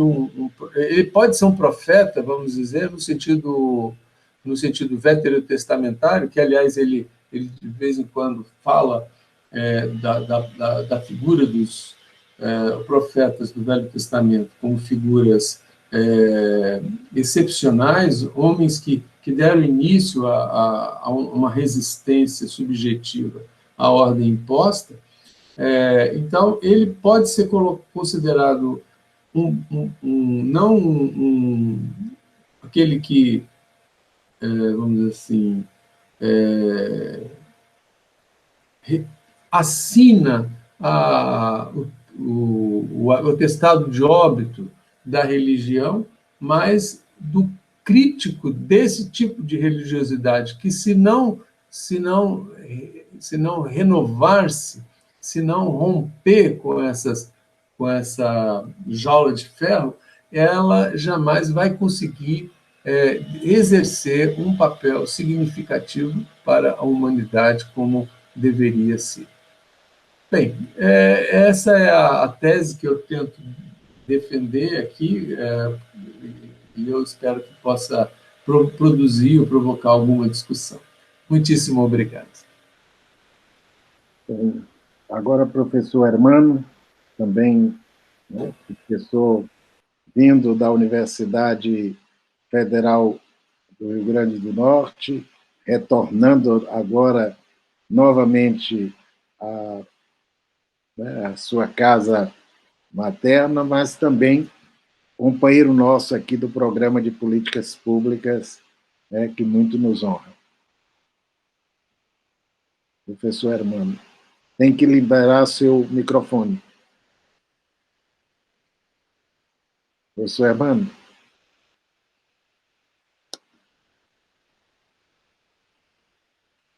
Speaker 5: ele pode ser um profeta, vamos dizer, no sentido veterotestamentário, que, aliás, ele de vez em quando fala da figura dos profetas do Velho Testamento como figuras excepcionais, homens que deram início a uma resistência subjetiva à ordem imposta. Então, ele pode ser considerado aquele que, vamos dizer assim, assina o atestado de óbito da religião, mas do crítico desse tipo de religiosidade, que se não renovar-se, se não romper com essa jaula de ferro, ela jamais vai conseguir exercer um papel significativo para a humanidade como deveria ser. Bem, essa é a tese que eu tento defender aqui, e eu espero que possa produzir ou provocar alguma discussão. Muitíssimo obrigado.
Speaker 1: Agora, professor Hermano, também, né, professor vindo da Universidade Federal do Rio Grande do Norte, retornando agora novamente a sua casa materna, mas também companheiro nosso aqui do programa de políticas públicas, né, que muito nos honra. Professor Hermano, tem que liberar seu microfone. Professor Hermano?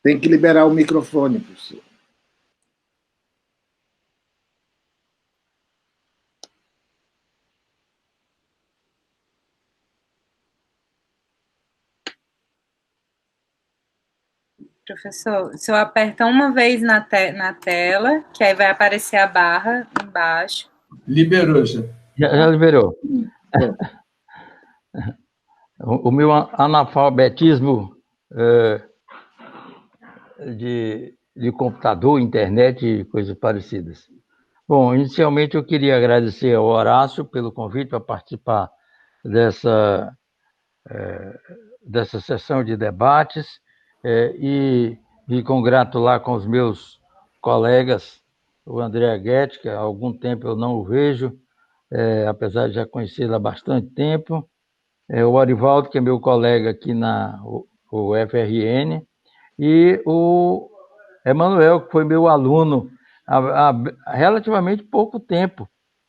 Speaker 1: Tem que liberar o microfone, professor.
Speaker 6: Professor, o senhor aperta uma vez na tela, que aí vai aparecer a barra embaixo.
Speaker 5: Liberou já.
Speaker 3: Já liberou. O meu analfabetismo de computador, internet e coisas parecidas. Bom, inicialmente eu queria agradecer ao Horácio pelo convite para participar dessa sessão de debates e me congratular com os meus colegas, o André Aguete, que há algum tempo eu não o vejo, apesar de já conhecê-lo há bastante tempo, o Arivaldo, que é meu colega aqui na UFRN, e o Emanuel, que foi meu aluno há relativamente pouco tempo,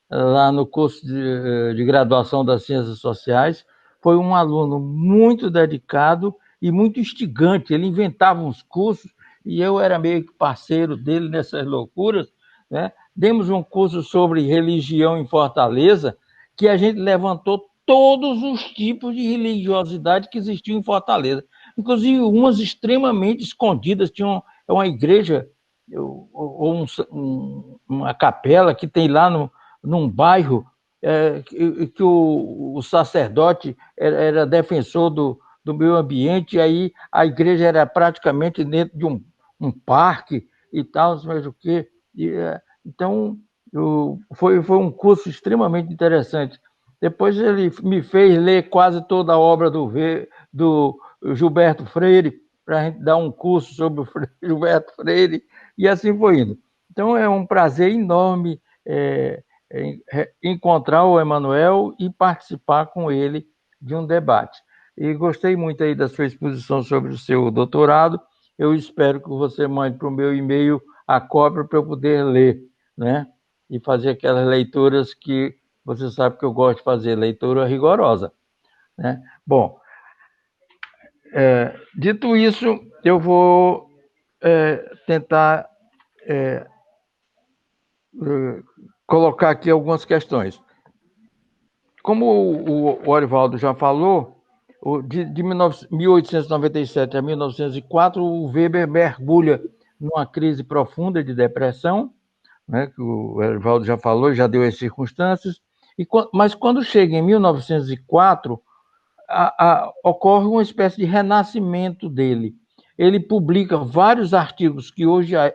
Speaker 3: lá no curso de graduação das Ciências Sociais. Foi um aluno muito dedicado e muito instigante. Ele inventava uns cursos e eu era meio que parceiro dele nessas loucuras, né? Demos um curso sobre religião em Fortaleza, que a gente levantou todos os tipos de religiosidade que existiam em Fortaleza, inclusive umas extremamente escondidas. Tinha uma igreja ou uma capela que tem lá num bairro que o sacerdote era defensor do meio ambiente, e aí a igreja era praticamente dentro de um parque e tal, não sei mais o quê. Então, foi um curso extremamente interessante. Depois ele me fez ler quase toda a obra do Gilberto Freire, para a gente dar um curso sobre o Gilberto Freire, e assim foi indo. Então, é um prazer enorme encontrar o Emanuel e participar com ele de um debate. E gostei muito aí da sua exposição sobre o seu doutorado. Eu espero que você mande para o meu e-mail a cópia para eu poder ler, né? E fazer aquelas leituras que você sabe que eu gosto de fazer, leitura rigorosa, né? Bom, dito isso, eu vou tentar colocar aqui algumas questões. Como o Orivaldo já falou, de 1897 a 1904, o Weber mergulha numa crise profunda de depressão, né, que o Orivaldo já falou, já deu as circunstâncias, mas quando chega em 1904, ocorre uma espécie de renascimento dele. Ele publica vários artigos que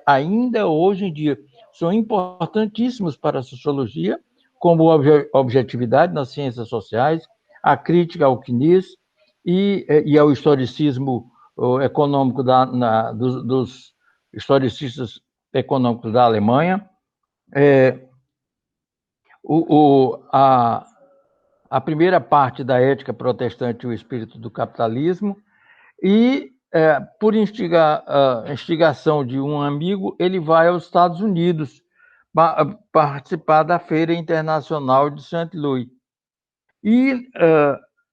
Speaker 3: ainda hoje em dia são importantíssimos para a sociologia, como objetividade nas ciências sociais, a crítica ao Keynes e ao historicismo econômico dos historicistas econômicos da Alemanha. A primeira parte da Ética Protestante e o Espírito do Capitalismo, e, por instigação de um amigo, ele vai aos Estados Unidos participar da Feira Internacional de St. Louis. E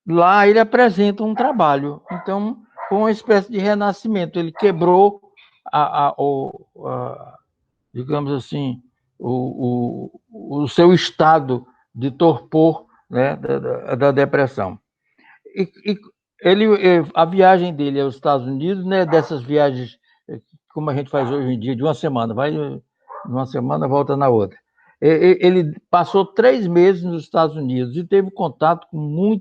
Speaker 3: lá ele apresenta um trabalho. Então, foi uma espécie de renascimento. Ele quebrou, digamos assim, o seu estado de torpor, né, da depressão. A viagem dele aos Estados Unidos, né, dessas viagens, como a gente faz hoje em dia, de uma semana, vai numa semana, volta na outra. Ele passou 3 meses nos Estados Unidos e teve contato com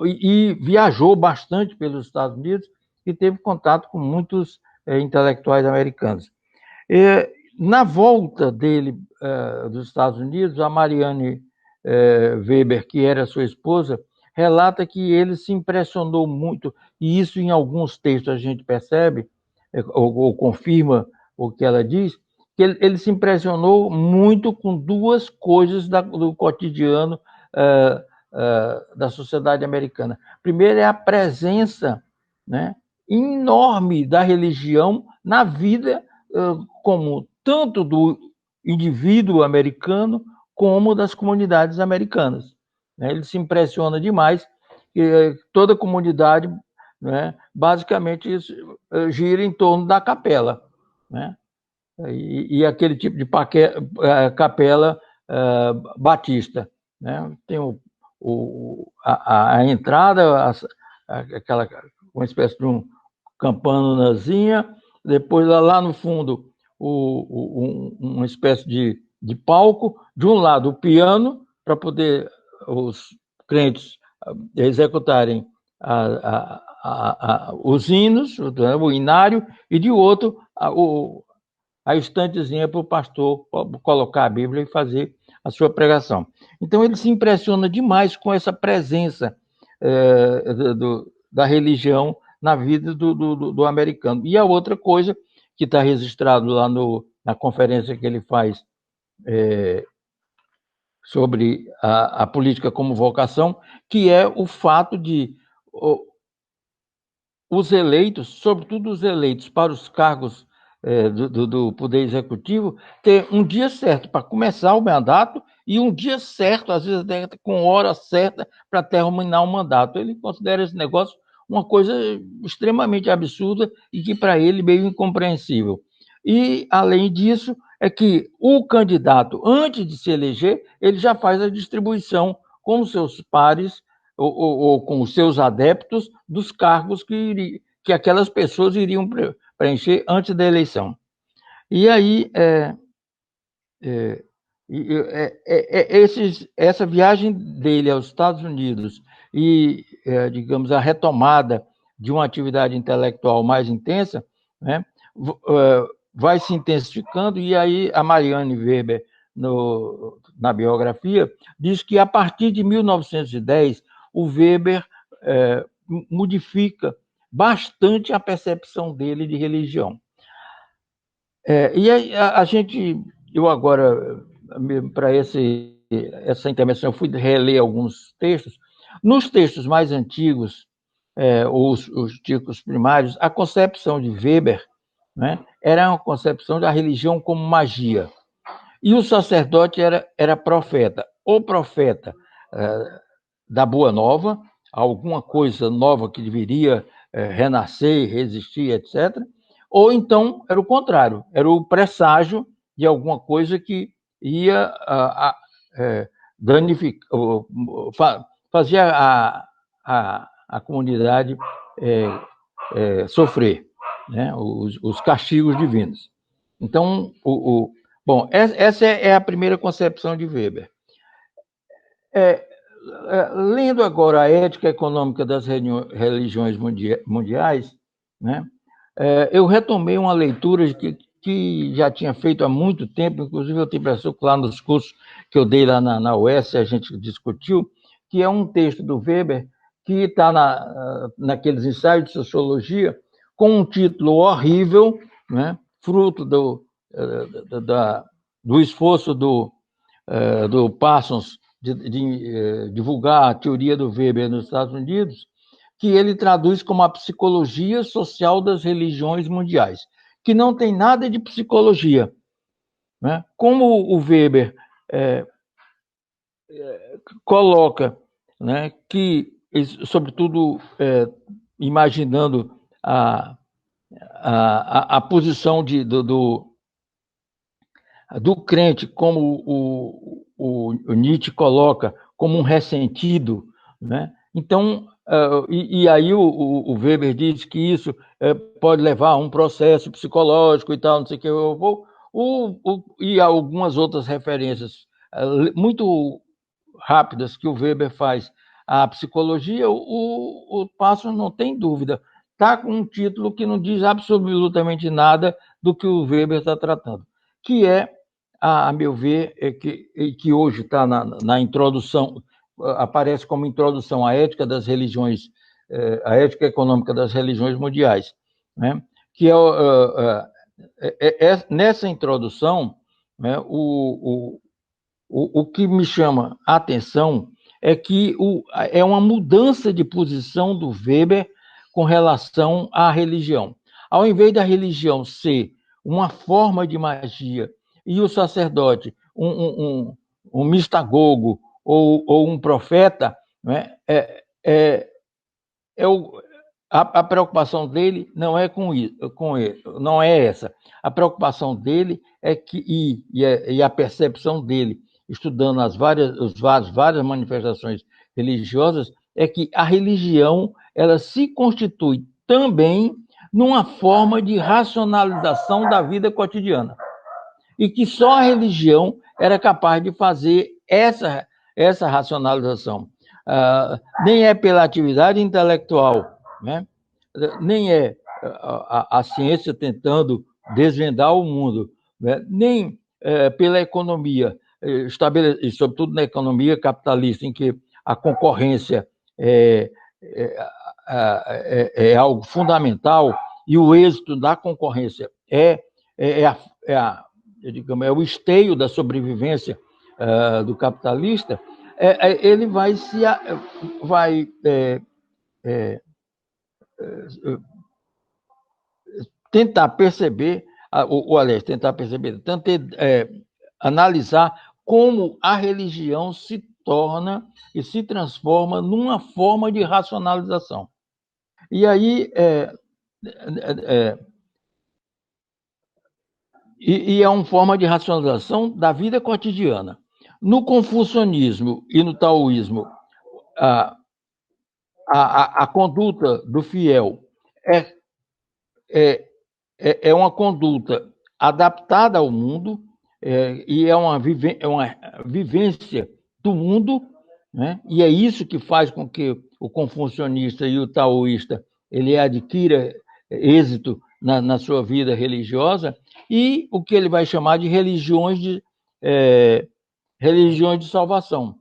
Speaker 3: e viajou bastante pelos Estados Unidos e teve contato com muitos intelectuais americanos. Na volta dele dos Estados Unidos, a Marianne Weber, que era sua esposa, relata que ele se impressionou muito, e isso em alguns textos a gente percebe, ou confirma o que ela diz, que ele se impressionou muito com 2 coisas do cotidiano da sociedade americana. Primeiro é a presença, né, enorme da religião na vida comum, tanto do indivíduo americano como das comunidades americanas. Ele se impressiona demais que toda a comunidade, né, basicamente gira em torno da capela, né? E aquele tipo de capela batista, né? Tem a entrada, aquela uma espécie de um campanazinha, depois lá no fundo uma espécie de palco, de um lado o piano para poder os crentes executarem os hinos, o inário, e de outro a estantezinha para o pastor colocar a Bíblia e fazer a sua pregação. Então ele se impressiona demais com essa presença da religião na vida do americano. E a outra coisa que está registrado lá na conferência que ele faz sobre a política como vocação, que é o fato de os eleitos, sobretudo os eleitos para os cargos do Poder Executivo, ter um dia certo para começar o mandato e um dia certo, às vezes até com hora certa, para terminar o mandato. Ele considera esse negócio uma coisa extremamente absurda e que para ele meio incompreensível. E, além disso, é que o candidato, antes de se eleger, ele já faz a distribuição com os seus pares ou com os seus adeptos dos cargos que aquelas pessoas iriam preencher antes da eleição. E aí, essa viagem dele aos Estados Unidos e, digamos, a retomada de uma atividade intelectual mais intensa, né, vai se intensificando, e aí a Marianne Weber, na biografia, diz que a partir de 1910, o Weber modifica bastante a percepção dele de religião. E eu agora, para essa intervenção, eu fui reler alguns textos. Nos textos mais antigos, os títulos primários, a concepção de Weber, né, era uma concepção da religião como magia. E o sacerdote era profeta. O profeta da Boa Nova, alguma coisa nova que deveria renascer, resistir, etc. Ou então era o contrário, era o presságio de alguma coisa que ia danificar, fazia a comunidade sofrer, né, os castigos divinos. Então, bom, essa é a primeira concepção de Weber. Lendo agora a Ética Econômica das Religiões Mundiais, né, eu retomei uma leitura que já tinha feito há muito tempo, inclusive eu tenho impressão que lá nos cursos que eu dei lá na UES, a gente discutiu, que é um texto do Weber que está naqueles ensaios de sociologia, com um título horrível, né, fruto do esforço do Parsons de divulgar a teoria do Weber nos Estados Unidos, que ele traduz como a psicologia social das religiões mundiais, que não tem nada de psicologia, né? Como o Weber coloca, né, que, sobretudo, imaginando a posição do crente, como o Nietzsche coloca, como um ressentido, né? Então, e aí o Weber diz que isso pode levar a um processo psicológico e tal, não sei o que, e algumas outras referências muito rápidas que o Weber faz à psicologia, o Parsons não tem dúvida, está com um título que não diz absolutamente nada do que o Weber está tratando, que é, a meu ver, que hoje está na introdução, aparece como introdução à ética das religiões, a ética econômica das religiões mundiais, né? Que nessa introdução, né, o que me chama a atenção é que é uma mudança de posição do Weber com relação à religião. Ao invés da religião ser uma forma de magia e o sacerdote um mistagogo ou um profeta, né, a preocupação dele não é com ele, não é essa. A preocupação dele é que, e a percepção dele, estudando as várias manifestações religiosas, é que a religião ela se constitui também numa forma de racionalização da vida cotidiana. E que só a religião era capaz de fazer essa racionalização. Nem é pela atividade intelectual, né? Nem é a ciência tentando desvendar o mundo, né? Nem pela economia, sobretudo na economia capitalista, em que a concorrência é algo fundamental e o êxito da concorrência é o esteio da sobrevivência do capitalista, ele vai tentar perceber, analisar como a religião se torna e se transforma numa forma de racionalização. E aí é uma forma de racionalização da vida cotidiana. No confucionismo e no taoísmo, a conduta do fiel é uma conduta adaptada ao mundo, e é uma vivência do mundo, né? E é isso que faz com que o confucionista e o taoísta ele adquira êxito na sua vida religiosa, e o que ele vai chamar de religiões de salvação,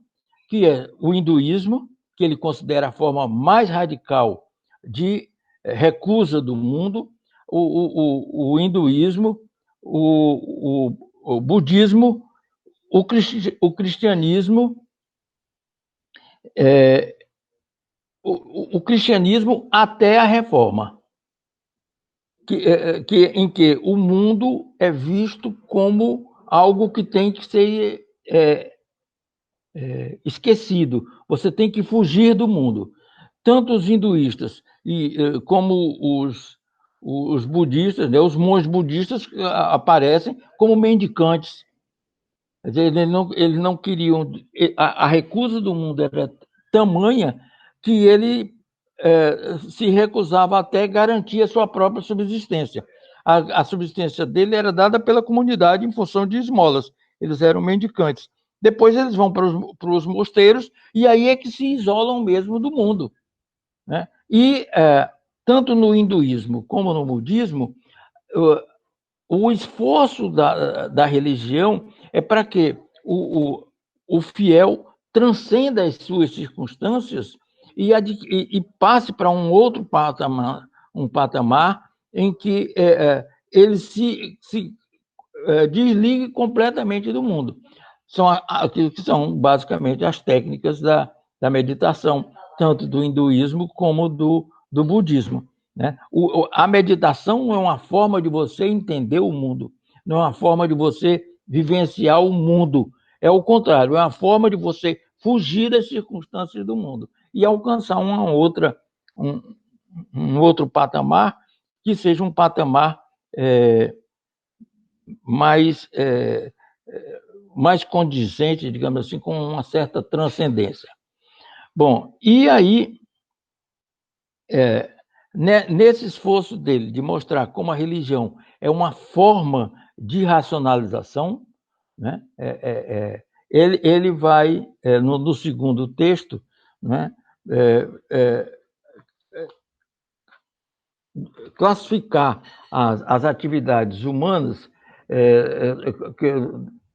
Speaker 3: que é o hinduísmo, que ele considera a forma mais radical de recusa do mundo, o hinduísmo, o budismo, o cristianismo, o cristianismo até a reforma, em que o mundo é visto como algo que tem que ser esquecido. Você tem que fugir do mundo. Tanto os hinduístas como os budistas, né, os monges budistas aparecem como mendicantes. Eles não queriam... A recusa do mundo era tamanha que ele se recusava até garantir a sua própria subsistência. A subsistência dele era dada pela comunidade em função de esmolas. Eles eram mendicantes. Depois eles vão para os mosteiros e aí é que se isolam mesmo do mundo, né? E tanto no hinduísmo como no budismo, o esforço da religião é para que o fiel transcenda as suas circunstâncias e passe para um outro patamar, em que ele se desligue completamente do mundo. Que são basicamente as técnicas da meditação, tanto do hinduísmo como do budismo, né? A meditação é uma forma de você entender o mundo, não é uma forma de você vivenciar o mundo. É o contrário, é uma forma de você fugir das circunstâncias do mundo e alcançar um outro patamar que seja um patamar mais condizente, digamos assim, com uma certa transcendência. Bom, e aí, nesse esforço dele de mostrar como a religião é uma forma de racionalização, né, ele vai, no segundo texto, né, classificar as atividades humanas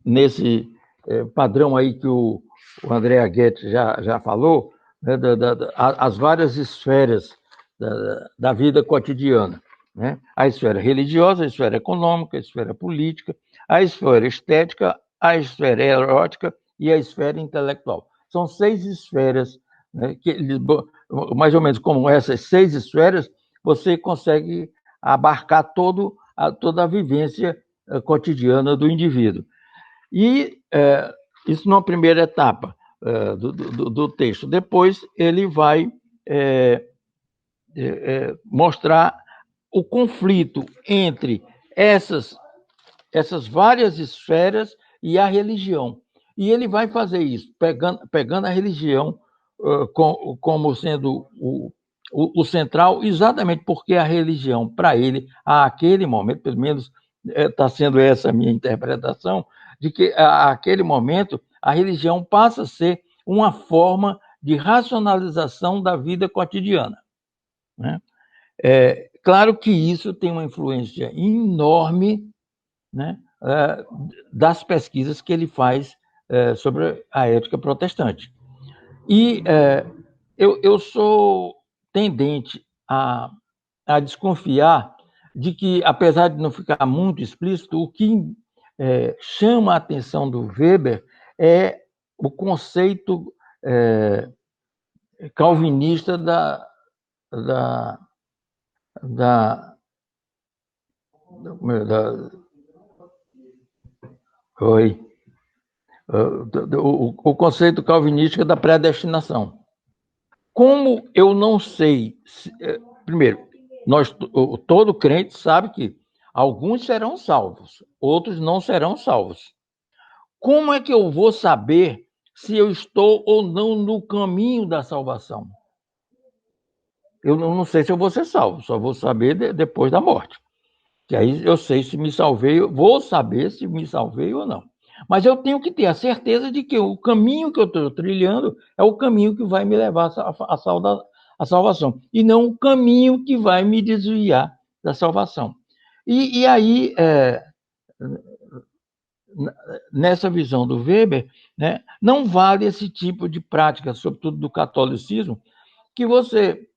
Speaker 3: nesse padrão aí que o André Goethe já falou, né, as várias esferas da vida cotidiana, né? A esfera religiosa, a esfera econômica, a esfera política, a esfera estética, a esfera erótica e a esfera intelectual. São 6 esferas, né, que, mais ou menos como essas 6 esferas, você consegue abarcar toda a vivência cotidiana do indivíduo. E isso numa primeira etapa do texto. Depois ele vai mostrar o conflito entre essas várias esferas e a religião. E ele vai fazer isso, pegando a religião como sendo o central, exatamente porque a religião, para ele, àquele momento, pelo menos está sendo essa a minha interpretação, de que àquele momento a religião passa a ser uma forma de racionalização da vida cotidiana, né? Claro que isso tem uma influência enorme, né, das pesquisas que ele faz sobre a ética protestante. E eu sou tendente a desconfiar de que, apesar de não ficar muito explícito, o que chama a atenção do Weber é o conceito calvinista o conceito calvinístico da predestinação. Como eu não sei... Primeiro, todo crente sabe que alguns serão salvos, outros não serão salvos. Como é que eu vou saber se eu estou ou não no caminho da salvação? Eu não sei se eu vou ser salvo, só vou saber depois da morte. Que aí eu sei se me salvei, vou saber se me salvei ou não. Mas eu tenho que ter a certeza de que o caminho que eu estou trilhando é o caminho que vai me levar à salvação, e não o caminho que vai me desviar da salvação. E aí, nessa visão do Weber, né, não vale esse tipo de prática, sobretudo do catolicismo, que você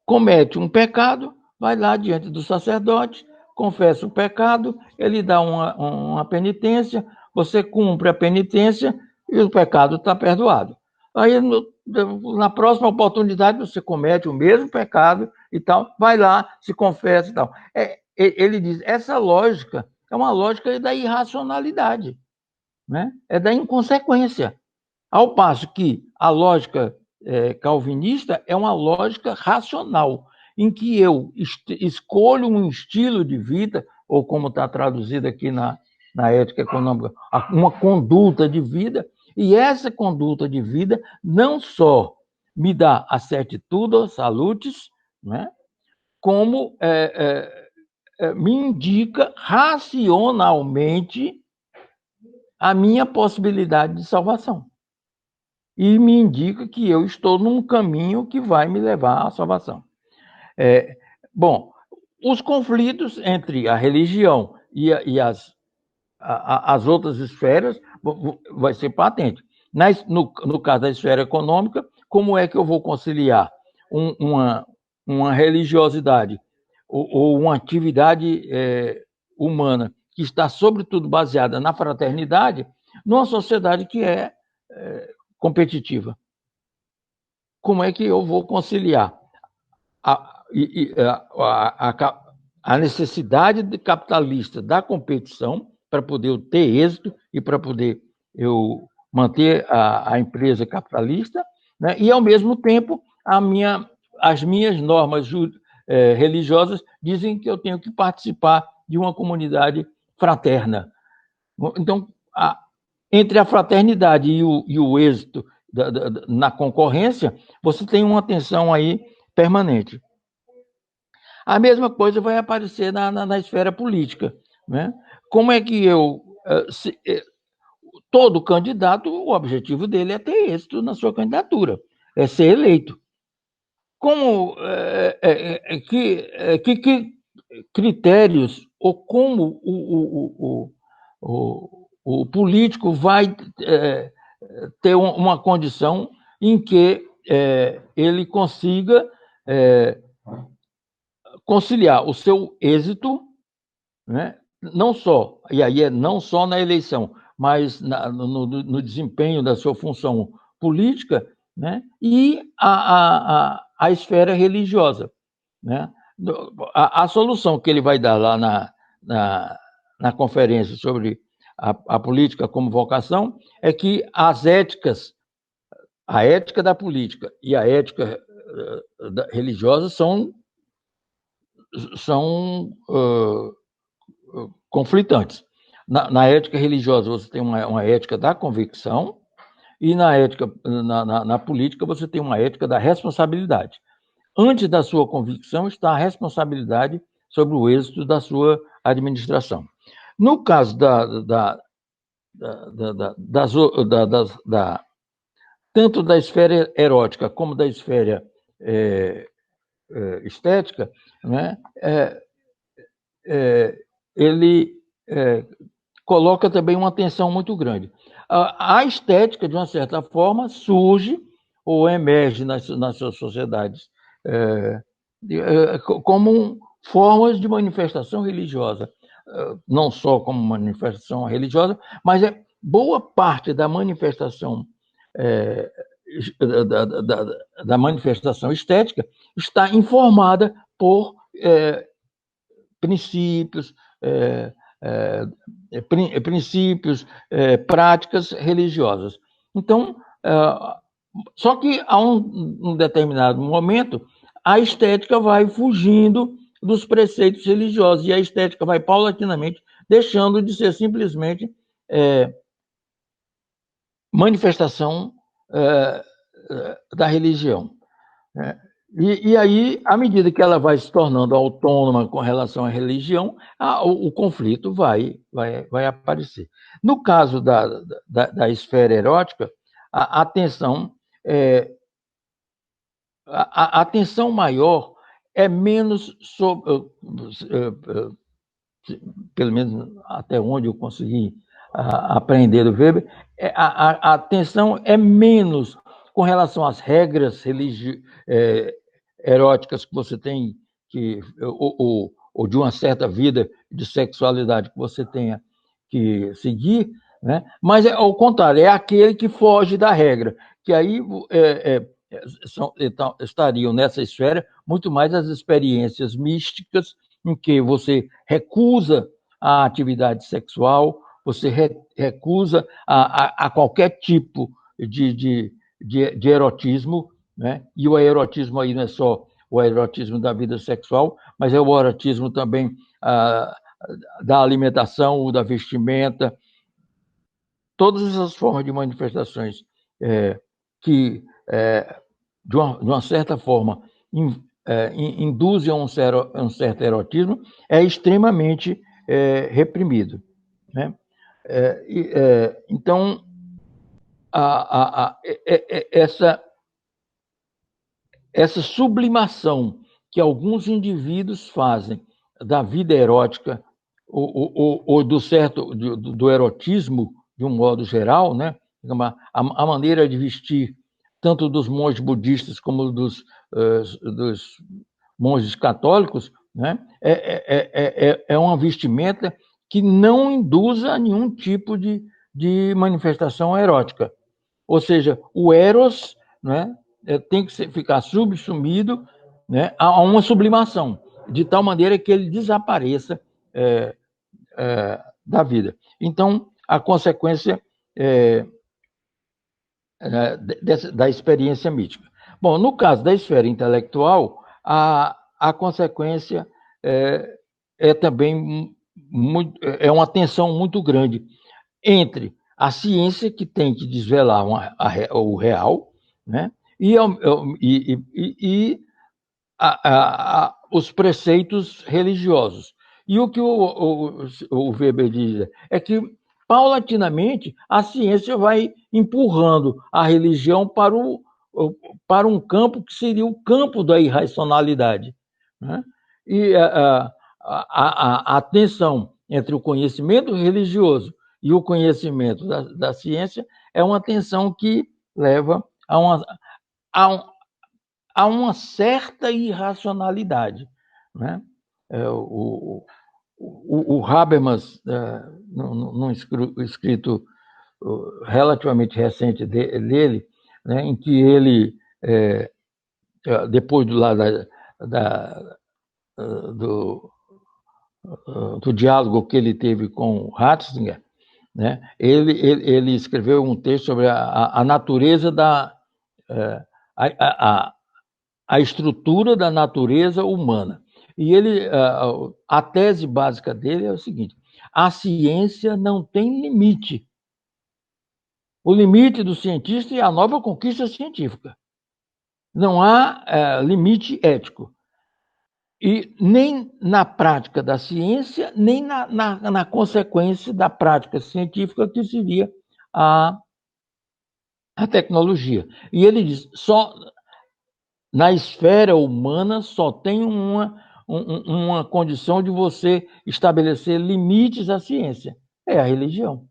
Speaker 3: comete um pecado, vai lá diante do sacerdote, confessa o pecado, ele dá uma penitência, você cumpre a penitência e o pecado está perdoado. Aí, na próxima oportunidade, você comete o mesmo pecado e tal, vai lá, se confessa e tal. Ele diz, essa lógica é uma lógica da irracionalidade, né? É da inconsequência. Ao passo que a lógica calvinista é uma lógica racional, em que eu escolho um estilo de vida, ou como está traduzido aqui na ética econômica, uma conduta de vida, e essa conduta de vida não só me dá a certitudo, salutis, né, como me indica racionalmente a minha possibilidade de salvação. E me indica que eu estou num caminho que vai me levar à salvação. Bom, os conflitos entre a religião e as outras esferas, vai ser patente. No caso da esfera econômica, como é que eu vou conciliar uma religiosidade ou uma atividade humana que está, sobretudo, baseada na fraternidade, numa sociedade que é competitiva? Como é que eu vou conciliar a necessidade capitalista da competição para poder ter êxito e para poder eu manter a empresa capitalista, né? E, ao mesmo tempo, as minhas normas religiosas dizem que eu tenho que participar de uma comunidade fraterna. Então, entre a fraternidade e o êxito na concorrência, você tem uma tensão aí permanente. A mesma coisa vai aparecer na esfera política, né? Como é que todo candidato, o objetivo dele é ter êxito na sua candidatura, é ser eleito. Que critérios ou como o político vai ter uma condição em que ele consiga conciliar o seu êxito, né? Não só, e aí não só na eleição, mas no desempenho da sua função política, né? E a esfera religiosa, né? A solução que ele vai dar lá na conferência sobre a política como vocação é que as éticas, a ética da política e a ética religiosa são conflitantes. Na ética religiosa, você tem uma ética da convicção, e na política, você tem uma ética da responsabilidade. Antes da sua convicção está a responsabilidade sobre o êxito da sua administração. No caso tanto da esfera erótica como da esfera estética, né, ele coloca também uma tensão muito grande. A estética, de uma certa forma, surge ou emerge nas suas sociedades como formas de manifestação religiosa, não só como manifestação religiosa, mas boa parte da manifestação da manifestação estética está informada por princípios, práticas religiosas. Então, só que a um determinado momento, a estética vai fugindo dos preceitos religiosos, e a estética vai paulatinamente deixando de ser simplesmente manifestação da religião. E aí, à medida que ela vai se tornando autônoma com relação à religião, o conflito vai aparecer. No caso da esfera erótica, a tensão maior é menos pelo menos até onde eu consegui aprender do Weber, a tensão é menos com relação às regras eróticas que você tem, ou de uma certa vida de sexualidade que você tenha que seguir, né? Mas, ao contrário, é aquele que foge da regra, que aí estariam nessa esfera muito mais as experiências místicas, em que você recusa a atividade sexual, você recusa a qualquer tipo de erotismo, né? E o erotismo aí não é só o erotismo da vida sexual, mas é o erotismo também da alimentação, da vestimenta, todas essas formas de manifestações que, de uma certa forma, induzem a um certo erotismo, é extremamente reprimido, né? Então, essa sublimação que alguns indivíduos fazem da vida erótica ou do erotismo de um modo geral, né? A maneira de vestir, tanto dos monges budistas como dos monges católicos, né? É uma vestimenta que não induz a nenhum tipo de manifestação erótica. Ou seja, o eros, né, tem que ficar subsumido, né, a uma sublimação, de tal maneira que ele desapareça da vida. Então, a consequência da experiência mística. Bom, no caso da esfera intelectual, a consequência também uma tensão muito grande entre a ciência, que tem que desvelar o real, né, e os preceitos religiosos. E o que o Weber diz é que, paulatinamente, a ciência vai empurrando a religião para um campo que seria o campo da irracionalidade, né? E a tensão entre o conhecimento religioso e o conhecimento da ciência é uma tensão que leva a uma certa irracionalidade, né? O Habermas, num escrito relativamente recente dele, né, em que ele, depois do diálogo que ele teve com Ratzinger, né, ele escreveu um texto sobre a natureza a estrutura da natureza humana. E a tese básica dele é o seguinte: a ciência não tem limite. O limite do cientista é a nova conquista científica. Não há limite ético. E nem na prática da ciência, nem na consequência da prática científica, que seria a tecnologia. E ele diz, na esfera humana só tem uma condição de você estabelecer limites à ciência. É a religião.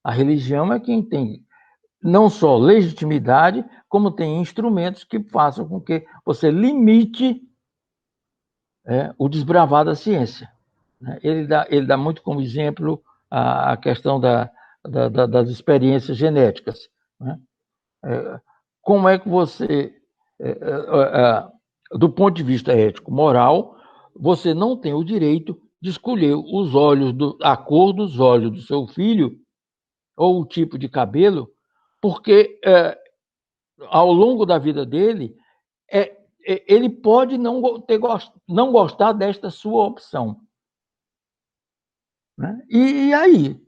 Speaker 3: A religião é quem tem não só legitimidade, como tem instrumentos que façam com que você limite o desbravar da ciência. Ele dá muito como exemplo a questão das experiências genéticas, né? Como é que você, do ponto de vista ético-moral, você não tem o direito de escolher a cor dos olhos do seu filho ou o tipo de cabelo, porque ao longo da vida dele, ele pode não gostar desta sua opção. Né? E aí?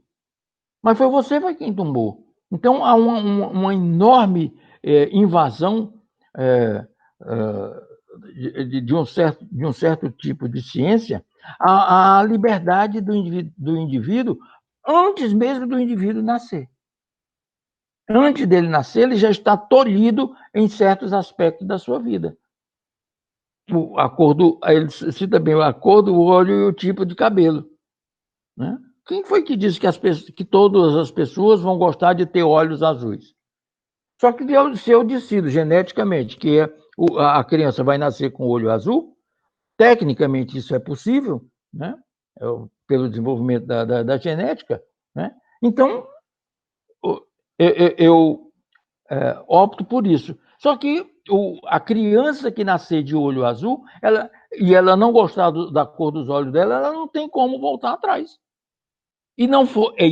Speaker 3: Mas foi quem tomou. Então, há uma enorme invasão de um certo tipo de ciência à liberdade do indivíduo antes mesmo do indivíduo nascer. Antes dele nascer, ele já está tolhido em certos aspectos da sua vida. Ele cita bem a cor do olho e o tipo de cabelo. Né? Quem foi que disse que todas as pessoas vão gostar de ter olhos azuis? Só que se eu decido geneticamente que a criança vai nascer com o olho azul, tecnicamente isso é possível, né? Pelo desenvolvimento da genética, né? Então, eu opto por isso. Só que a criança que nascer de olho azul, ela não gostar da cor dos olhos dela, ela não tem como voltar atrás. E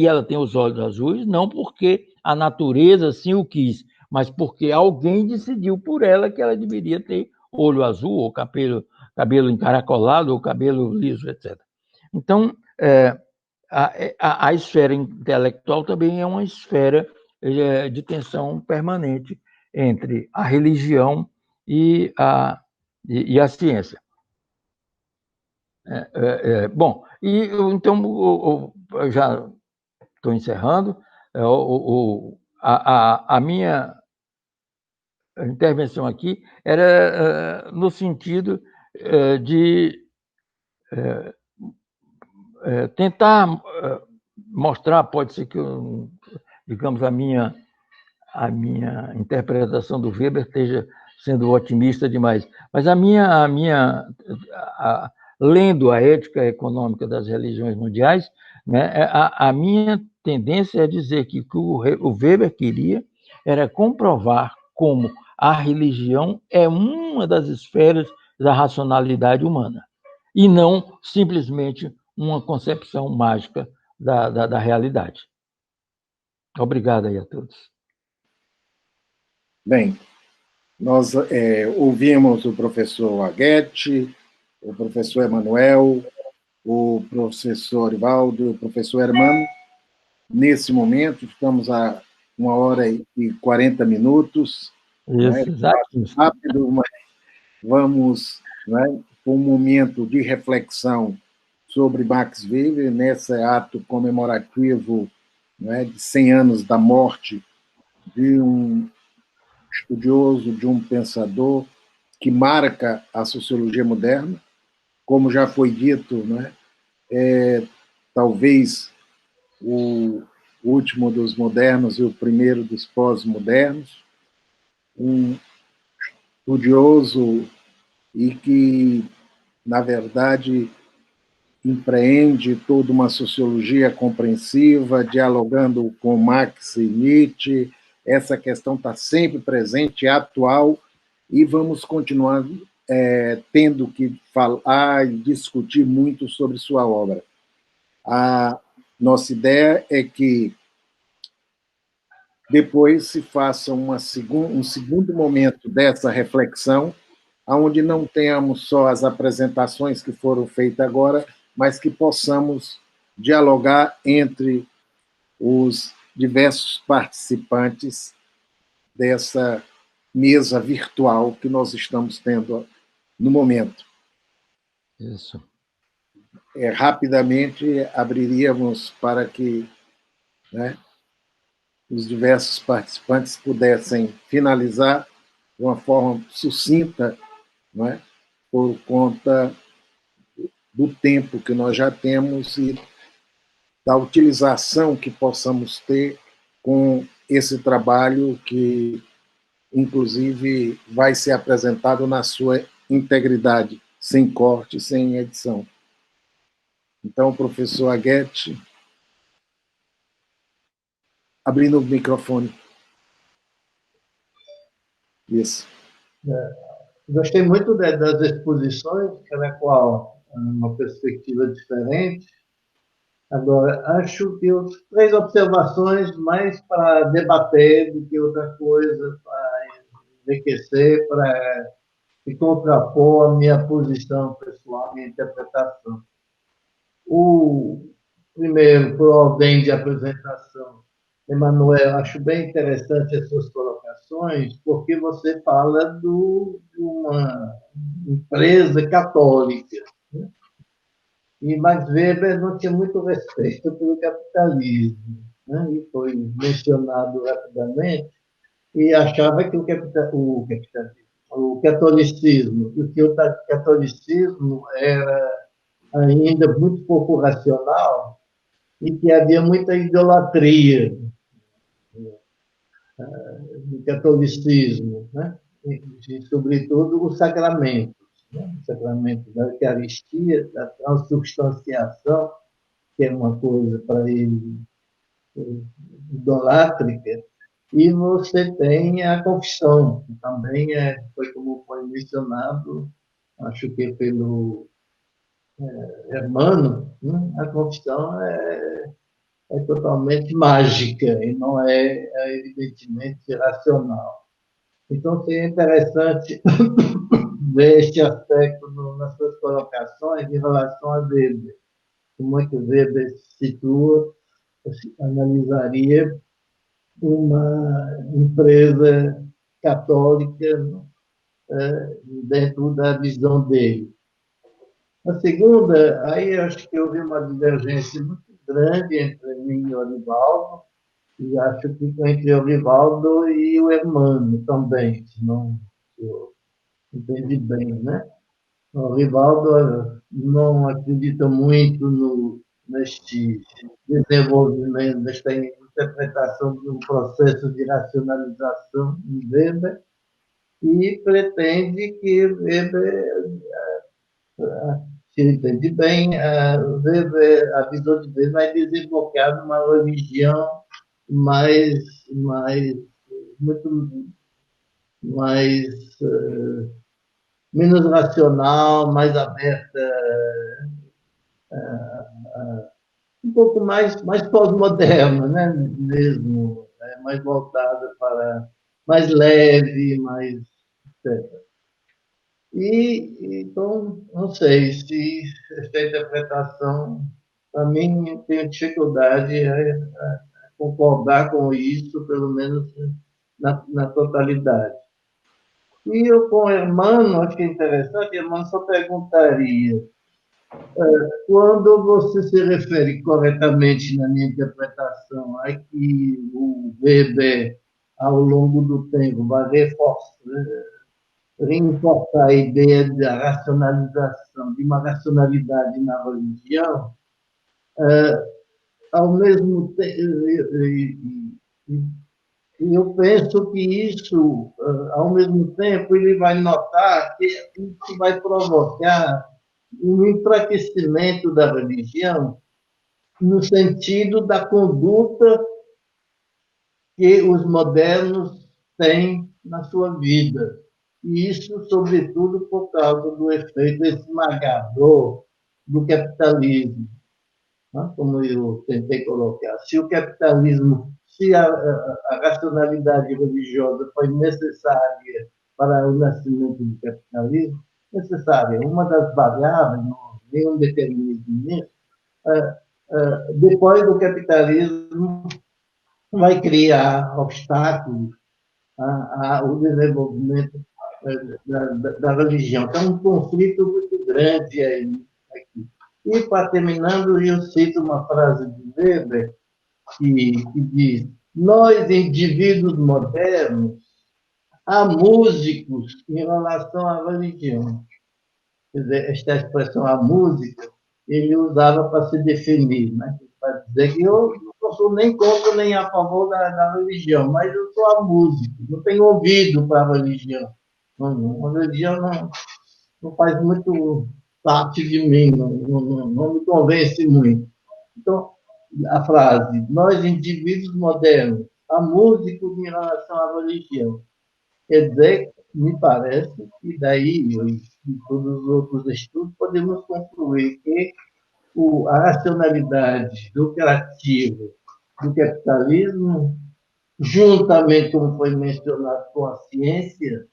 Speaker 3: ela tem os olhos azuis, não porque a natureza assim o quis, mas porque alguém decidiu por ela que ela deveria ter olho azul, ou cabelo encaracolado, ou cabelo liso, etc. Então, a esfera intelectual também é uma esfera de tensão permanente entre a religião e a ciência. Bom, então, eu já estou encerrando. A minha intervenção aqui era no sentido de tentar mostrar, pode ser que eu digamos, a minha interpretação do Weber esteja sendo otimista demais. Mas lendo a ética econômica das religiões mundiais, né, a minha tendência é dizer que o que o Weber queria era comprovar como a religião é uma das esferas da racionalidade humana, e não simplesmente uma concepção mágica da realidade. Obrigado aí a todos.
Speaker 1: Bem, nós ouvimos o professor Aguete, o professor Emanuel, o professor Ivaldo e o professor Hermano. Nesse momento, estamos a 1h40.
Speaker 3: Isso, exatamente.
Speaker 1: Rápido, mas vamos, né, para um momento de reflexão sobre Max Weber, nesse ato comemorativo, né, de 100 anos da morte de um estudioso, de um pensador que marca a sociologia moderna. Como já foi dito, né, talvez o último dos modernos e o primeiro dos pós-modernos, um estudioso e que, na verdade, empreende toda uma sociologia compreensiva, dialogando com Marx e Nietzsche. Essa questão está sempre presente, é atual, e vamos continuar tendo que falar e discutir muito sobre sua obra. A nossa ideia é que depois se faça um segundo momento dessa reflexão, onde não tenhamos só as apresentações que foram feitas agora, mas que possamos dialogar entre os diversos participantes dessa mesa virtual que nós estamos tendo no momento.
Speaker 3: Isso.
Speaker 1: Rapidamente abriríamos para que, né, os diversos participantes pudessem finalizar de uma forma sucinta, não é? Por conta do tempo que nós já temos e da utilização que possamos ter com esse trabalho que, inclusive, vai ser apresentado na sua integridade, sem corte, sem edição. Então, professor Aguete, abrindo o microfone. Isso.
Speaker 2: Gostei muito das exposições, cada qual uma perspectiva diferente. Agora, acho que eu 3 observações mais para debater do que outra coisa, para enriquecer, para contrapor a minha posição pessoal, a minha interpretação. O primeiro, por ordem de apresentação, Emanuel, acho bem interessante as suas colocações, porque você fala de uma empresa católica, né? E Max Weber não tinha muito respeito pelo capitalismo, né? E foi mencionado rapidamente, e achava que o catolicismo, que o catolicismo era ainda muito pouco racional e que havia muita idolatria no catolicismo, né? E, sobretudo, os sacramentos, né? O sacramento da Eucaristia, da transubstanciação, que é uma coisa para ele idolátrica, e você tem a confissão, que também foi como foi mencionado, acho que pelo Hermano, né? A confissão é totalmente mágica e não evidentemente racional. Então, seria interessante ver este aspecto nas suas colocações em relação a Weber. Como é que Weber se situa, analisaria uma empresa católica dentro da visão dele. A segunda, aí acho que houve uma divergência muito grande entre mim e o Orivaldo, e acho que entre o Orivaldo e o Hermano também, se não eu entendi bem, né? O Orivaldo não acredita muito neste desenvolvimento, nesta interpretação do processo de racionalização de Weber e pretende que Weber, se entende bem, Weber, a visão de Weber vai desembocar numa religião muito mais menos racional, mais aberta, um pouco mais pós-moderna, né? Mesmo, mais voltada para mais leve, mais etc. E então não sei se essa interpretação, para mim, tenho dificuldade a concordar com isso, pelo menos na totalidade. E eu, com o Hermano, acho que é interessante, Hermano só perguntaria, quando você se refere corretamente na minha interpretação a que o Weber, ao longo do tempo, vai reforçar a ideia da racionalização, de uma racionalidade na religião, ao mesmo tempo, eu penso que isso, ao mesmo tempo, ele vai notar que isso vai provocar um enfraquecimento da religião no sentido da conduta que os modernos têm na sua vida. E isso, sobretudo, por causa do efeito esmagador do capitalismo. Como eu tentei colocar, se o capitalismo, se a racionalidade religiosa foi necessária para o nascimento do capitalismo, necessária, uma das variáveis, não nenhum determinismo nisso, depois do capitalismo vai criar obstáculos ao desenvolvimento da religião. Então, um conflito muito grande aí. Aqui. E, para terminando, eu cito uma frase de Weber que diz: nós, indivíduos modernos, há músicos em relação à religião. Quer dizer, esta expressão, a música, ele usava para se definir, né? Para dizer que eu não sou nem contra nem a favor da religião, mas eu sou a música, não tenho ouvido para a religião. A religião não faz muito parte de mim, não me convence muito. Então, a frase, nós, indivíduos modernos, há músicos em relação à religião. Quer dizer, me parece que daí, e todos os outros estudos, podemos concluir que a racionalidade lucrativa do capitalismo, juntamente, como foi mencionado, com a ciência,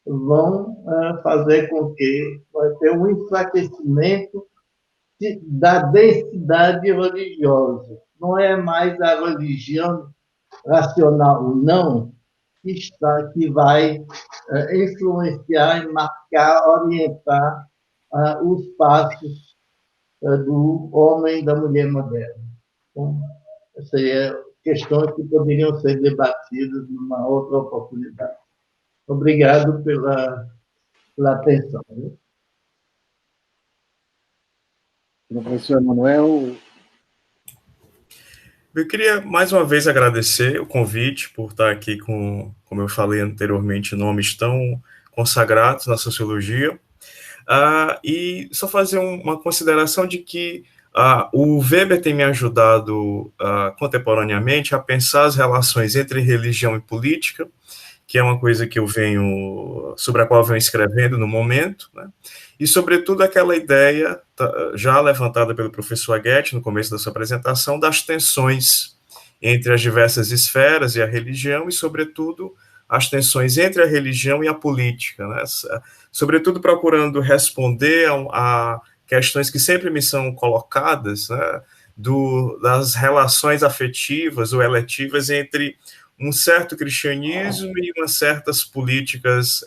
Speaker 2: vão fazer com que vai ter um enfraquecimento da densidade religiosa. Não é mais a religião racional ou não que vai influenciar, marcar, orientar os passos do homem e da mulher moderna. Então, essas seriam questões que poderiam ser debatidas numa outra oportunidade. Obrigado pela atenção.
Speaker 1: Professor Emanuel.
Speaker 4: Eu queria mais uma vez agradecer o convite por estar aqui com, como eu falei anteriormente, nomes tão consagrados na sociologia. E só fazer uma consideração de que o Weber tem me ajudado contemporaneamente a pensar as relações entre religião e política, que é uma coisa que sobre a qual eu venho escrevendo no momento, né? E, sobretudo, aquela ideia já levantada pelo professor Aguete no começo da sua apresentação, das tensões entre as diversas esferas e a religião, e, sobretudo, as tensões entre a religião e a política, né? Sobretudo procurando responder a questões que sempre me são colocadas, né? Das relações afetivas ou eletivas entre um certo cristianismo e umas certas políticas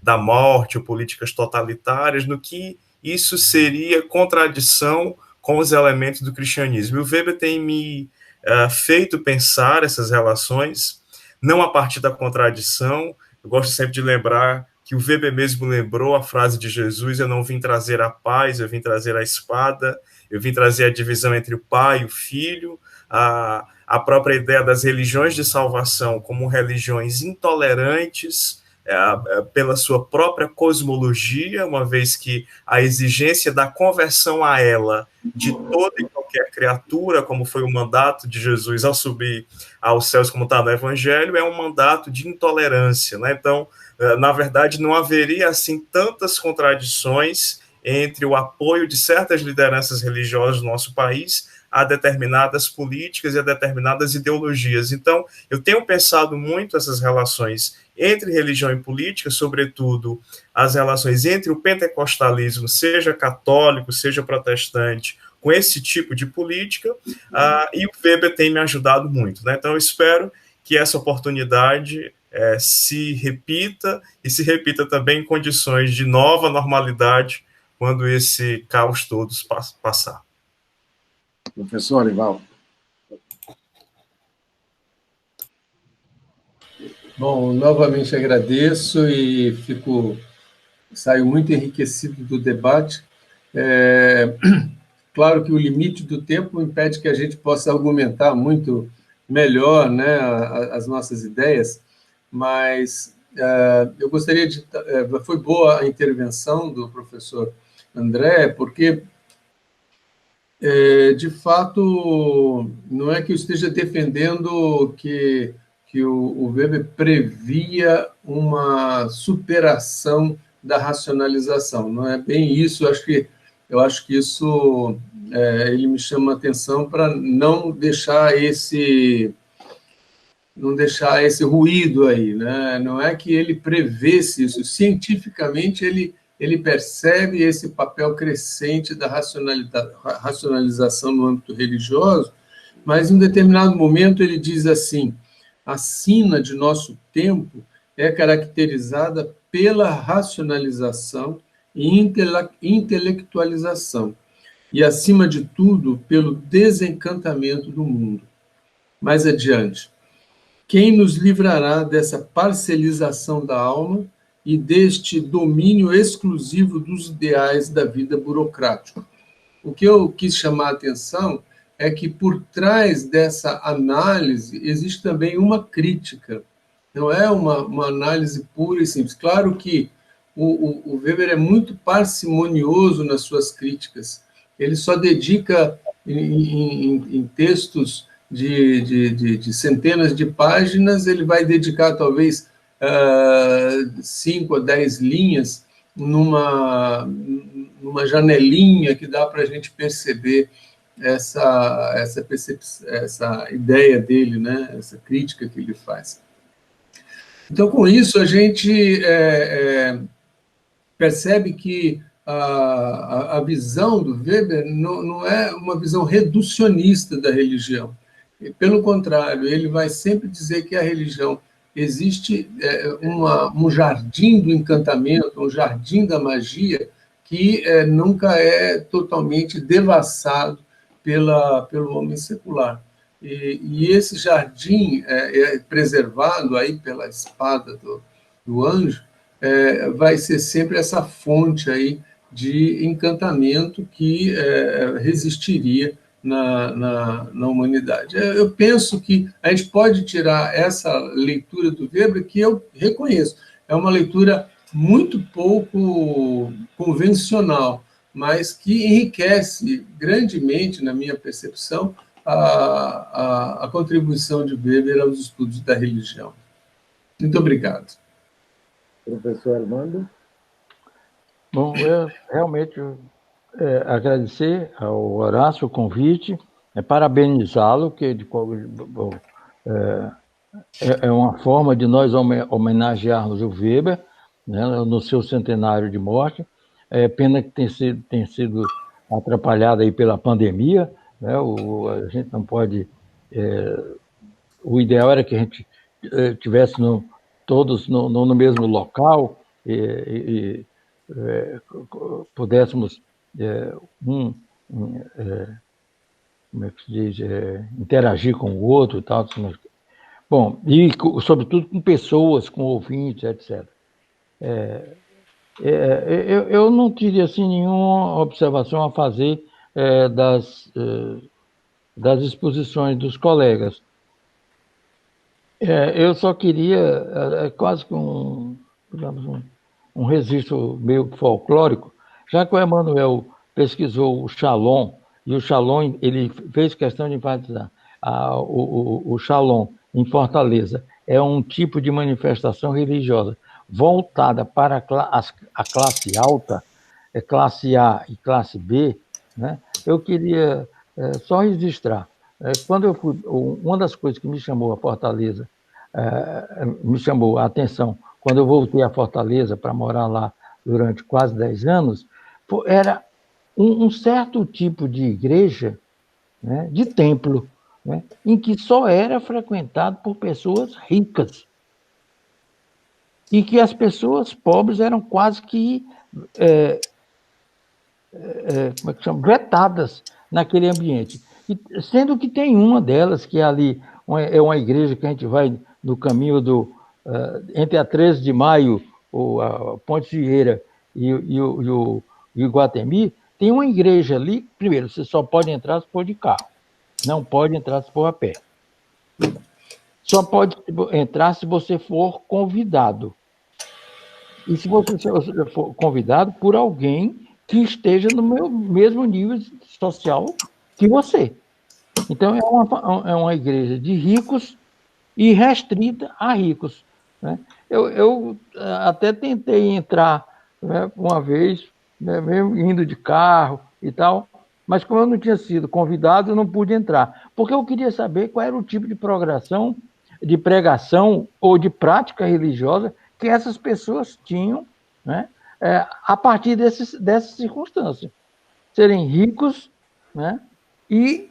Speaker 4: da morte ou políticas totalitárias, no que isso seria contradição com os elementos do cristianismo. E o Weber tem me feito pensar essas relações, não a partir da contradição. Eu gosto sempre de lembrar que o Weber mesmo lembrou a frase de Jesus: eu não vim trazer a paz, eu vim trazer a espada, eu vim trazer a divisão entre o pai e o filho, a própria ideia das religiões de salvação como religiões intolerantes, pela sua própria cosmologia, uma vez que a exigência da conversão a ela de toda e qualquer criatura, como foi o mandato de Jesus ao subir aos céus, como está no Evangelho, é um mandato de intolerância, né? Então, na verdade, não haveria assim tantas contradições entre o apoio de certas lideranças religiosas do nosso país a determinadas políticas e a determinadas ideologias. Então, eu tenho pensado muito essas relações entre religião e política, sobretudo as relações entre o pentecostalismo, seja católico, seja protestante, com esse tipo de política, e o Weber tem me ajudado muito, né? Então, eu espero que essa oportunidade se repita, e se repita também em condições de nova normalidade, quando esse caos todo passar.
Speaker 1: Professor Arivaldo.
Speaker 5: Bom, novamente agradeço e saio muito enriquecido do debate. Claro que o limite do tempo impede que a gente possa argumentar muito melhor, né, as nossas ideias, mas eu gostaria de... Foi boa a intervenção do professor André, porque, de fato, não é que eu esteja defendendo que o Weber previa uma superação da racionalização. Não é bem isso. Eu acho que isso ele me chama a atenção para não deixar esse ruído aí, né? Não é que ele prevesse isso. Cientificamente, ele percebe esse papel crescente da racionalização no âmbito religioso, mas em um determinado momento ele diz assim: a sina de nosso tempo é caracterizada pela racionalização e intelectualização, e, acima de tudo, pelo desencantamento do mundo. Mais adiante, quem nos livrará dessa parcelização da alma e deste domínio exclusivo dos ideais da vida burocrática? O que eu quis chamar a atenção é que, por trás dessa análise, existe também uma crítica. Não é uma análise pura e simples. Claro que o Weber é muito parcimonioso nas suas críticas. Ele só dedica, em textos de centenas de páginas, ele vai dedicar, talvez, 5 a 10 linhas numa janelinha que dá para a gente perceber essa ideia dele, né? Essa crítica que ele faz. Então, com isso, a gente percebe que a visão do Weber não é uma visão reducionista da religião. Pelo contrário, ele vai sempre dizer que a religião existe um jardim do encantamento, um jardim da magia, que nunca é totalmente devassado pelo homem secular. E esse jardim preservado aí pela espada do anjo, vai ser sempre essa fonte aí de encantamento que resistiria na humanidade. Eu penso que a gente pode tirar essa leitura do Weber, que eu reconheço, é uma leitura muito pouco convencional, mas que enriquece grandemente, na minha percepção, a contribuição de Weber aos estudos da religião. Muito obrigado.
Speaker 1: Professor Armando?
Speaker 3: Bom, eu realmente agradecer ao Horácio o convite, parabenizá-lo, que é uma forma de nós homenagearmos o Weber, né, no seu centenário de morte. Pena que tem sido atrapalhada aí pela pandemia, né? A gente não pode... o ideal era que a gente tivesse todos no mesmo local e pudéssemos como é que se diz, interagir com o outro e tal. Bom, e sobretudo com pessoas, com ouvintes, etc. Eu não tive assim nenhuma observação a fazer das exposições dos colegas. Eu só queria, quase que digamos, um registro meio folclórico, já que o Emanuel pesquisou o Shalom, e o Shalom, ele fez questão de enfatizar, o Shalom em Fortaleza é um tipo de manifestação religiosa voltada para a classe alta, classe A e classe B, né? Eu queria só registrar. Quando eu fui, uma das coisas que me chamou a Fortaleza, me chamou a atenção, quando eu voltei a Fortaleza para morar lá durante quase 10 anos, era um certo tipo de igreja, né, de templo, né, em que só era frequentado por pessoas ricas. E que as pessoas pobres eram quase que como é que chama? Vetadas naquele ambiente. E, sendo que tem uma delas, que é ali, é uma igreja que a gente vai no caminho entre a 13 de maio, a Ponte Vieira e o Iguatemi, tem uma igreja ali, primeiro, você só pode entrar se for de carro, não pode entrar se for a pé. Só pode entrar se você for convidado. E se você for convidado por alguém que esteja no mesmo nível social que você. Então, é uma igreja de ricos e restrita a ricos, né? Eu até tentei entrar, né, uma vez, né, mesmo indo de carro e tal, mas como eu não tinha sido convidado, eu não pude entrar, porque eu queria saber qual era o tipo de progressão, de pregação ou de prática religiosa que essas pessoas tinham, né, a partir dessas circunstâncias. Serem ricos, né, e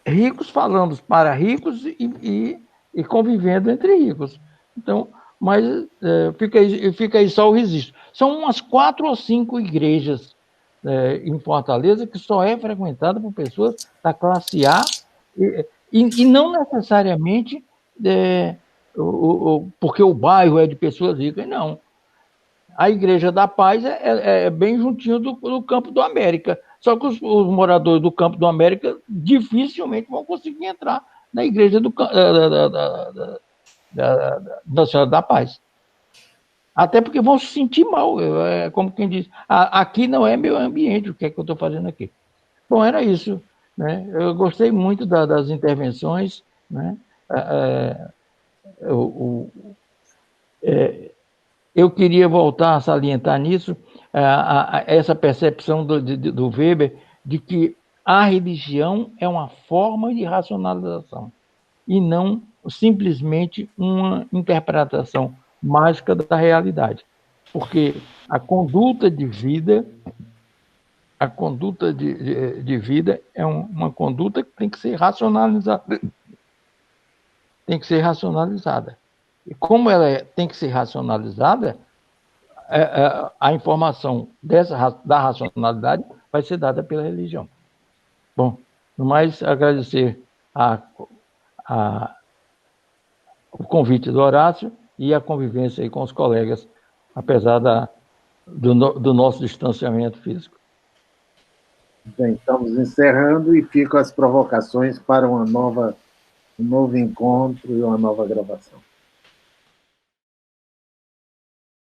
Speaker 3: ricos falando para ricos e convivendo entre ricos. Então, mas fica aí só o registro. São umas 4 ou 5 igrejas em Fortaleza que só é frequentada por pessoas da classe A e não necessariamente porque o bairro é de pessoas ricas, não. A Igreja da Paz é bem juntinho do Campo do América. Só que os moradores do Campo do América dificilmente vão conseguir entrar na Igreja da Senhora da Paz. Até porque vão se sentir mal. Como quem diz, aqui não é meu ambiente, o que é que eu estou fazendo aqui? Bom, era isso, né? Eu gostei muito das intervenções, né? Eu queria voltar a salientar nisso, essa percepção do Weber de que a religião é uma forma de racionalização e não simplesmente uma interpretação mágica da realidade. Porque a conduta de vida é uma conduta que tem que ser racionalizada. Tem que ser racionalizada. E como ela tem que ser racionalizada, a informação da racionalidade vai ser dada pela religião. Bom, no mais, agradecer o convite do Horácio e a convivência aí com os colegas, apesar do nosso distanciamento físico.
Speaker 1: Bem, estamos encerrando e ficam as provocações para um novo encontro e uma nova gravação.